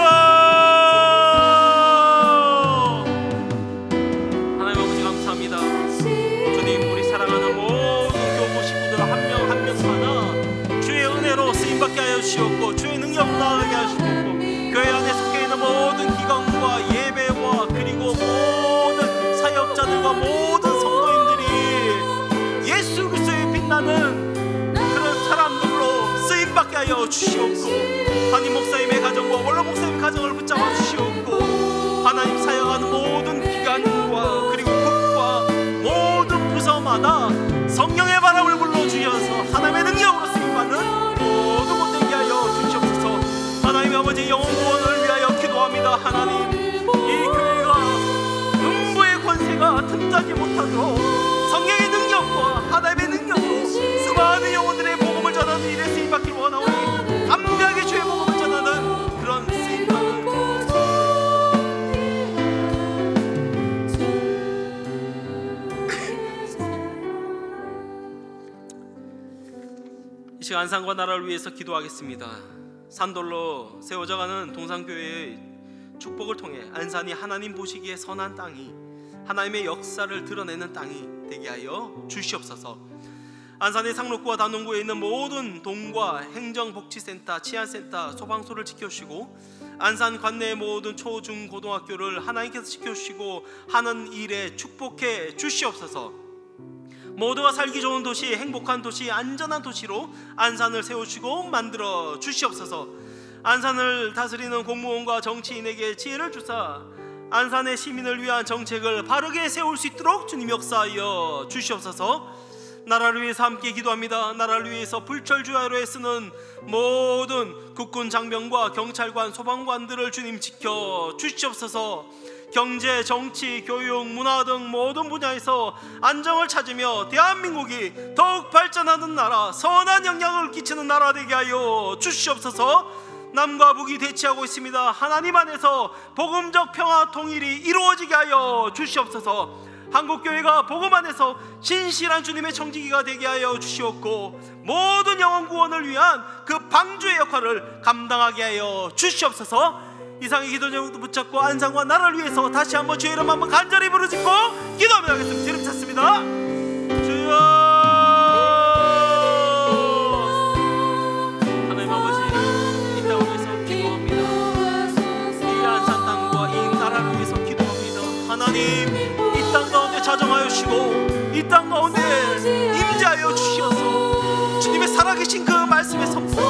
하나님 아버지 감사합니다. 주님, 우리 사랑하는 모든 교구 식구들 한 명 한 명마다 주의 은혜로 쓰임받게 하여 주시옵고 주의 능력으로 나아가게 하시옵고, 교회 안에 속해 있는 모든 기관과 예배와 그리고 모든 사역자들과 모든 성도님들이 예수 그리스도의 빛나는 그런 사람들로 쓰임받게 하여 주시옵고, 담임 목사님의 가정과 원로 목사님의 가정을 붙잡아 주시옵고, 하나님 사역하는 모든 기관과 그리고 국과 모든 부서마다 성령의 바람을 불러주셔서 하나님의 능력으로 쓰임받는 모든 것 되게 하여 주시옵소서. 하나님 아버지, 영혼 구원을 위하여 기도합니다. 하나님, 이 교회가 음부의 권세가 틈타지 못하도록 성령의 능력과 하나님의 능력으로 수많은 영혼들의 복음을 전하는 일에 쓰임받기를 원하오니 담대하게 주의 복음을 전하는 그런 쓰임받는 이 시간 안산과 나라를 위해서 기도하겠습니다. 산돌로 세워져가는 동산교회의 축복을 통해 안산이 하나님 보시기에 선한 땅이, 하나님의 역사를 드러내는 땅이 되게 하여 주시옵소서. 안산의 상록구와 단원구에 있는 모든 동과 행정복지센터, 치안센터, 소방서를 지켜주시고, 안산 관내의 모든 초, 중, 고등학교를 하나님께서 지켜주시고 하는 일에 축복해 주시옵소서. 모두가 살기 좋은 도시, 행복한 도시, 안전한 도시로 안산을 세우시고 만들어 주시옵소서. 안산을 다스리는 공무원과 정치인에게 지혜를 주사 안산의 시민을 위한 정책을 바르게 세울 수 있도록 주님 역사하여 주시옵소서. 나라를 위해서 함께 기도합니다. 나라를 위해서 불철주야로 애쓰는 모든 국군 장병과 경찰관, 소방관들을 주님 지켜 주시옵소서. 경제, 정치, 교육, 문화 등 모든 분야에서 안정을 찾으며 대한민국이 더욱 발전하는 나라, 선한 영향을 끼치는 나라 되게 하여 주시옵소서. 남과 북이 대치하고 있습니다. 하나님 안에서 복음적 평화 통일이 이루어지게 하여 주시옵소서. 한국교회가 복음 안에서 신실한 주님의 청지기가 되게 하여 주시옵고, 모든 영혼 구원을 위한 그 방주의 역할을 감당하게 하여 주시옵소서. 이상의 기도 제목도 붙잡고 안산과 나라를 위해서 다시 한번 주의 이름 한번 간절히 부르짖고 기도하며 하겠습니다. 주님 찾습니다. 주여! 하나님 아버지, 이 땅을 위해서 기도합니다. 이 안산 땅과 이 나라를 위해서 기도합니다. 하나님, 이 땅 가운데 자정하여 주시고 이 땅 가운데 임재하여 주시어서 주님의 살아계신 그 말씀의 선포,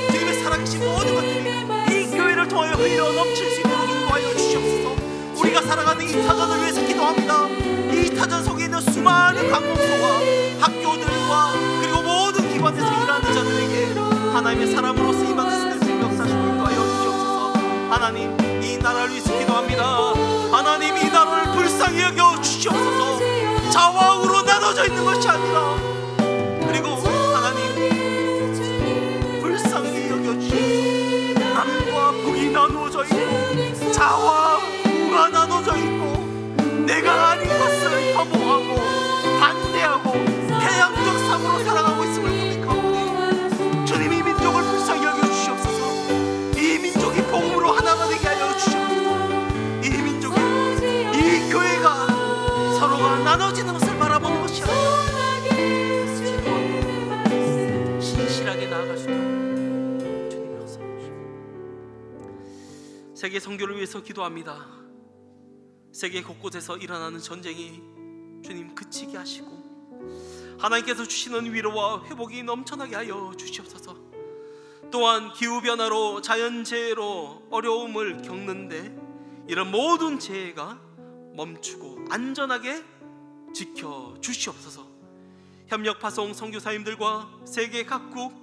주님의 살아계신 모든 것들이 이 교회를 통하여 흘려 넘칠 수 있도록 인도하여 주시옵소서. 우리가 살아가는 이 타전을 위해서 기도합니다. 이 타전 속에 있는 수많은 관공서와 학교들과 그리고 모든 기관에서 일하는 자들에게 하나님의 사람으로 쓰임받는 수 있는 역사를 인도하여 주시옵소서. 하나님, 이 나라를 위해서 기도합니다. 하나님, 이 나라를 불쌍히 여겨 주시옵소서. 좌우로 나눠져 있는 것이 아니라, 그리고 하나님 불쌍히 여겨 주시옵소서. 남과 북이 나누어져 있고 좌와 우가 나눠져 있고 거부하고 반대하고 개양적 삶으로 살아가고 있음을 고백하오니 주님 이 민족을 불쌍히 여겨주시옵소서. 이 민족이 복음으로 하나가 되게 하여 주시옵소서. 이 민족이, 이 교회가 서로가 나눠지는 것을 바라보는 것이 아니라 신실하게 나아가시도록 주님 역사하시옵소서. 세계 선교를 위해서 기도합니다. 세계 곳곳에서 일어나는 전쟁이 주님 그치게 하시고 하나님께서 주시는 위로와 회복이 넘쳐나게 하여 주시옵소서. 또한 기후변화로 자연재해로 어려움을 겪는데 이런 모든 재해가 멈추고 안전하게 지켜주시옵소서. 협력파송 선교사님들과 세계 각국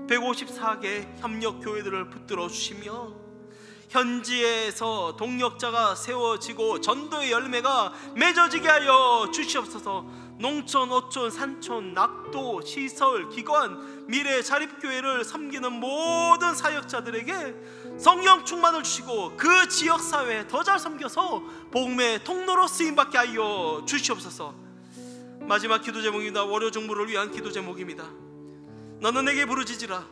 154개 협력교회들을 붙들어 주시며 현지에서 동역자가 세워지고 전도의 열매가 맺어지게 하여 주시옵소서. 농촌, 어촌, 산촌, 낙도, 시설, 기관, 미래 자립교회를 섬기는 모든 사역자들에게 성령 충만을 주시고 그 지역사회에 더 잘 섬겨서 복음의 통로로 쓰임받게 하여 주시옵소서. 마지막 기도 제목입니다. 월요 중보를 위한 기도 제목입니다. 너는 내게 부르짖으라.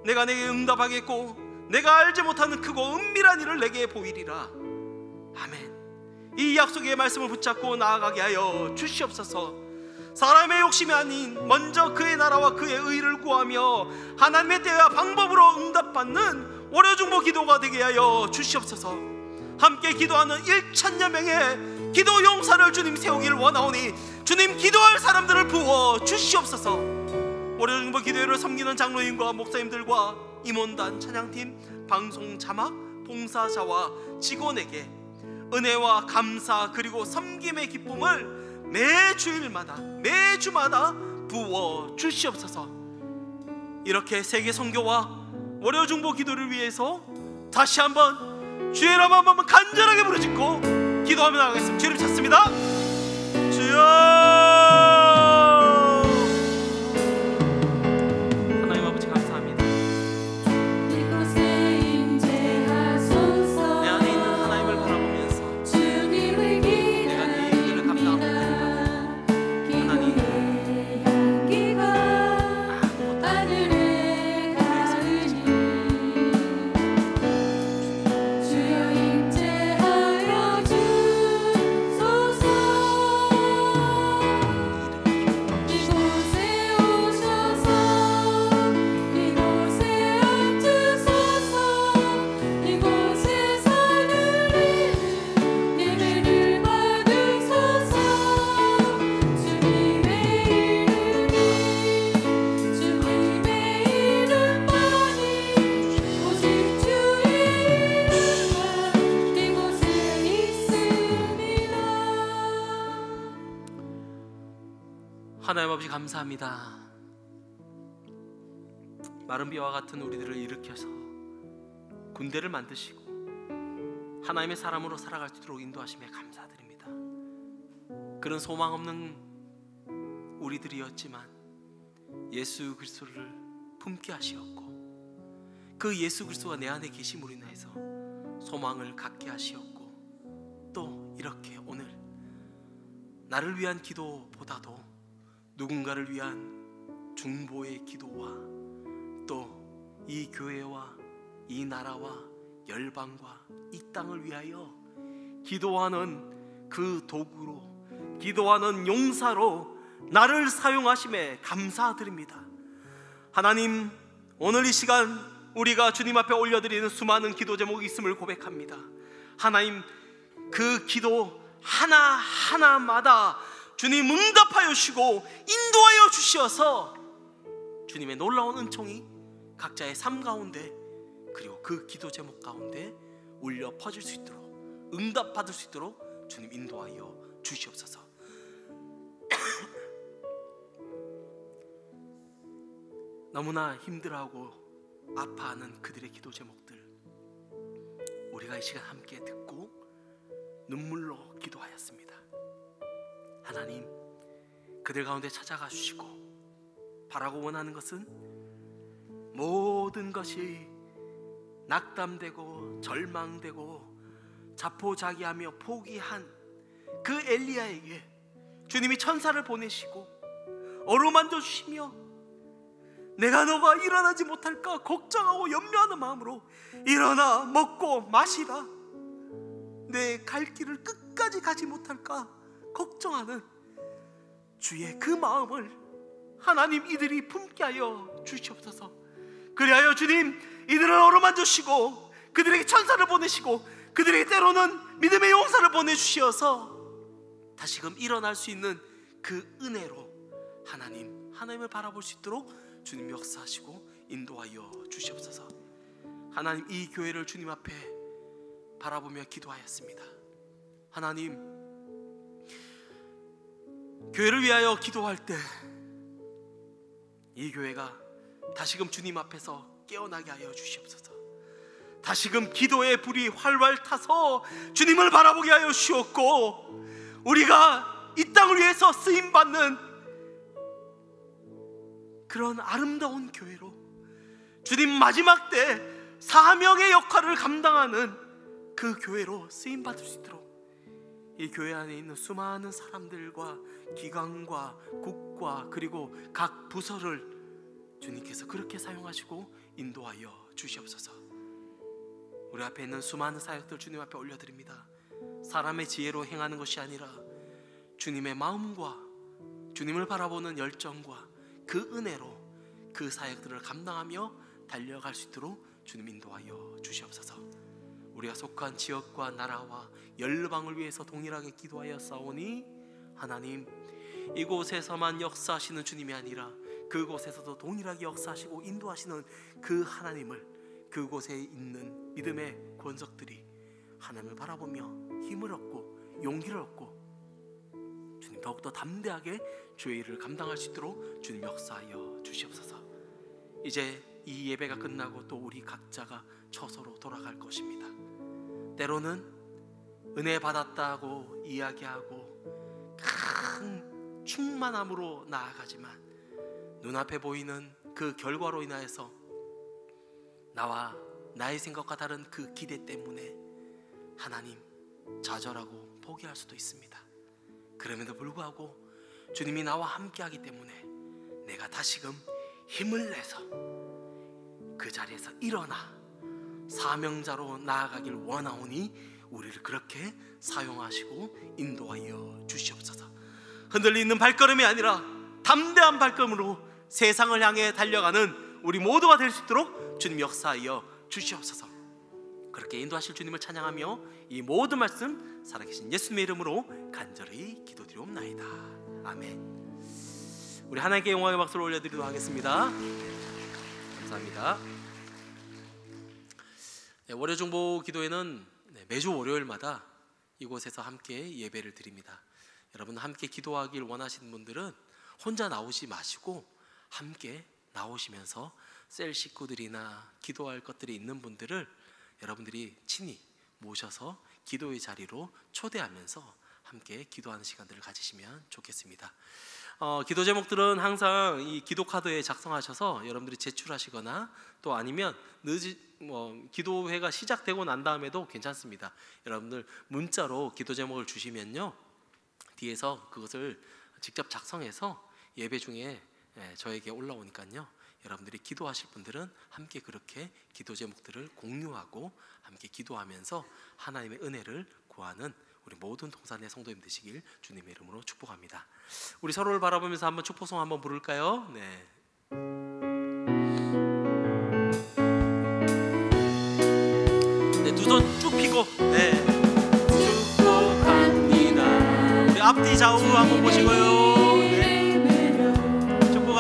내가 내게 응답하겠고 내가 알지 못하는 크고 은밀한 일을 내게 보이리라. 아멘. 이 약속의 말씀을 붙잡고 나아가게 하여 주시옵소서. 사람의 욕심이 아닌 먼저 그의 나라와 그의 의를 구하며 하나님의 때와 방법으로 응답받는 월요중보 기도가 되게 하여 주시옵소서. 함께 기도하는 1,000여 명의 기도 용사를 주님 세우기를 원하오니 주님 기도할 사람들을 부어 주시옵소서. 월요중보 기도회를 섬기는 장로님과 목사님들과 임원단, 찬양팀, 방송 자막, 봉사자와 직원에게 은혜와 감사 그리고 섬김의 기쁨을 매주일마다 매주마다 부어 주시옵소서. 이렇게 세계 선교와 월요 중보 기도를 위해서 다시 한번 주의 이름 한번 간절하게 부르짖고 기도하며 나가겠습니다. 주님 찾습니다. 주여. 하나님 아버지 감사합니다. 마른 비와 같은 우리들을 일으켜서 군대를 만드시고 하나님의 사람으로 살아갈 수 있도록 인도하심에 감사드립니다. 그런 소망 없는 우리들이었지만 예수 그리스도를 품게 하시었고 그 예수 그리스도가 내 안에 계심으로 인해서 소망을 갖게 하시었고 또 이렇게 오늘 나를 위한 기도보다도 누군가를 위한 중보의 기도와 또 이 교회와 이 나라와 열방과 이 땅을 위하여 기도하는 그 도구로 기도하는 용사로 나를 사용하심에 감사드립니다. 하나님, 오늘 이 시간 우리가 주님 앞에 올려드리는 수많은 기도 제목이 있음을 고백합니다. 하나님, 그 기도 하나하나마다 주님 응답하여 주시고 인도하여 주시어서 주님의 놀라운 은총이 각자의 삶 가운데 그리고 그 기도 제목 가운데 울려 퍼질 수 있도록 응답받을 수 있도록 주님 인도하여 주시옵소서. 너무나 힘들어하고 아파하는 그들의 기도 제목들 우리가 이 시간 함께 듣고 눈물로 기도하였습니다. 하나님, 그들 가운데 찾아가 주시고 바라고 원하는 것은 모든 것이 낙담되고 절망되고 자포자기하며 포기한 그 엘리야에게 주님이 천사를 보내시고 어루만져 주시며 내가 너가 일어나지 못할까 걱정하고 염려하는 마음으로 일어나 먹고 마시라, 내 갈 길을 끝까지 가지 못할까 걱정하는 주의 그 마음을 하나님 이들이 품게 하여 주시옵소서. 그리하여 주님 이들을 어루만져 주시고 그들에게 천사를 보내시고 그들에게 때로는 믿음의 용사를 보내주시어서 다시금 일어날 수 있는 그 은혜로 하나님을 바라볼 수 있도록 주님 역사하시고 인도하여 주시옵소서. 하나님, 이 교회를 주님 앞에 바라보며 기도하였습니다. 하나님, 교회를 위하여 기도할 때 이 교회가 다시금 주님 앞에서 깨어나게 하여 주시옵소서. 다시금 기도의 불이 활활 타서 주님을 바라보게 하여 주시옵고, 우리가 이 땅을 위해서 쓰임받는 그런 아름다운 교회로 주님 마지막 때 사명의 역할을 감당하는 그 교회로 쓰임받을 수 있도록 이 교회 안에 있는 수많은 사람들과 기관과 국과 그리고 각 부서를 주님께서 그렇게 사용하시고 인도하여 주시옵소서. 우리 앞에 있는 수많은 사역들 주님 앞에 올려드립니다. 사람의 지혜로 행하는 것이 아니라 주님의 마음과 주님을 바라보는 열정과 그 은혜로 그 사역들을 감당하며 달려갈 수 있도록 주님 인도하여 주시옵소서. 우리가 속한 지역과 나라와 열방을 위해서 동일하게 기도하여 싸우니 하나님, 이곳에서만 역사하시는 주님이 아니라 그곳에서도 동일하게 역사하시고 인도하시는 그 하나님을, 그곳에 있는 믿음의 권석들이 하나님을 바라보며 힘을 얻고 용기를 얻고 주님 더욱더 담대하게 주의 일을 감당할 수 있도록 주님 역사하여 주시옵소서. 이제 이 예배가 끝나고 또 우리 각자가 처소로 돌아갈 것입니다. 때로는 은혜 받았다고 이야기하고 큰 충만함으로 나아가지만 눈앞에 보이는 그 결과로 인하여서 나와 나의 생각과 다른 그 기대 때문에 하나님 좌절하고 포기할 수도 있습니다. 그럼에도 불구하고 주님이 나와 함께하기 때문에 내가 다시금 힘을 내서 그 자리에서 일어나 사명자로 나아가길 원하오니 우리를 그렇게 사용하시고 인도하여 주시옵소서. 흔들리는 발걸음이 아니라 담대한 발걸음으로 세상을 향해 달려가는 우리 모두가 될 수 있도록 주님 역사하여 주시옵소서. 그렇게 인도하실 주님을 찬양하며 이 모든 말씀 살아계신 예수님의 이름으로 간절히 기도드리옵나이다. 아멘. 우리 하나님께 영광의 박수를 올려드리도록 하겠습니다. 감사합니다. 월요중보 기도회는 매주 월요일마다 이곳에서 함께 예배를 드립니다. 여러분, 함께 기도하길 원하시는 분들은 혼자 나오지 마시고 함께 나오시면서 셀 식구들이나 기도할 것들이 있는 분들을 여러분들이 친히 모셔서 기도의 자리로 초대하면서 함께 기도하는 시간들을 가지시면 좋겠습니다. 기도 제목들은 항상 이 기도 카드에 작성하셔서 여러분들이 제출하시거나 또 아니면 기도회가 시작되고 난 다음에도 괜찮습니다. 여러분들 문자로 기도 제목을 주시면요, 뒤에서 그것을 직접 작성해서 예배 중에 저에게 올라오니까요, 여러분들이 기도하실 분들은 함께 그렇게 기도 제목들을 공유하고 함께 기도하면서 하나님의 은혜를 구하는 우리 모든 동산의 성도님 되시길 주님의 이름으로 축복합니다. 우리 서로를 바라보면서 한번 축복송 한번 부를까요? 네. 두 손 쭉 펴고 축복합니다. 우리 앞뒤 좌우 한번 보시고요. 네. 축복합니다.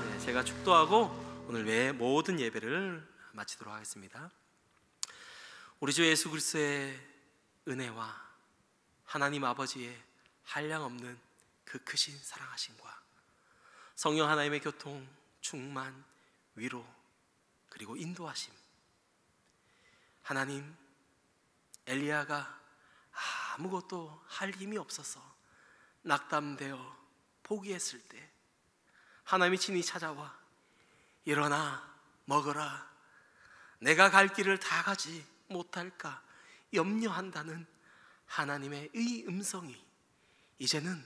네, 제가 축도하고 오늘 외 모든 예배를 마치도록 하겠습니다. 우리 주 예수 그리스도의 은혜와 하나님 아버지의 한량없는 그 크신 사랑하심과 성령 하나님의 교통, 충만, 위로, 그리고 인도하심. 하나님, 엘리야가 아무것도 할 힘이 없어서 낙담되어 포기했을 때 하나님이 친히 찾아와 일어나 먹어라, 내가 갈 길을 다 가지 못할까 염려한다는 하나님의 의 음성이 이제는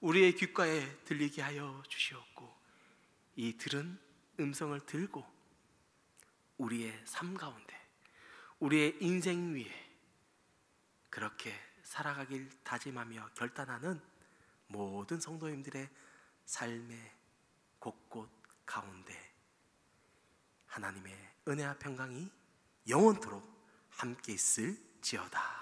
우리의 귓가에 들리게 하여 주시옵고, 이 들은 음성을 들고 우리의 삶 가운데, 우리의 인생 위에 그렇게 살아가길 다짐하며 결단하는 모든 성도님들의 삶의 곳곳 가운데 하나님의 은혜와 평강이 영원토록 함께 있을지어다.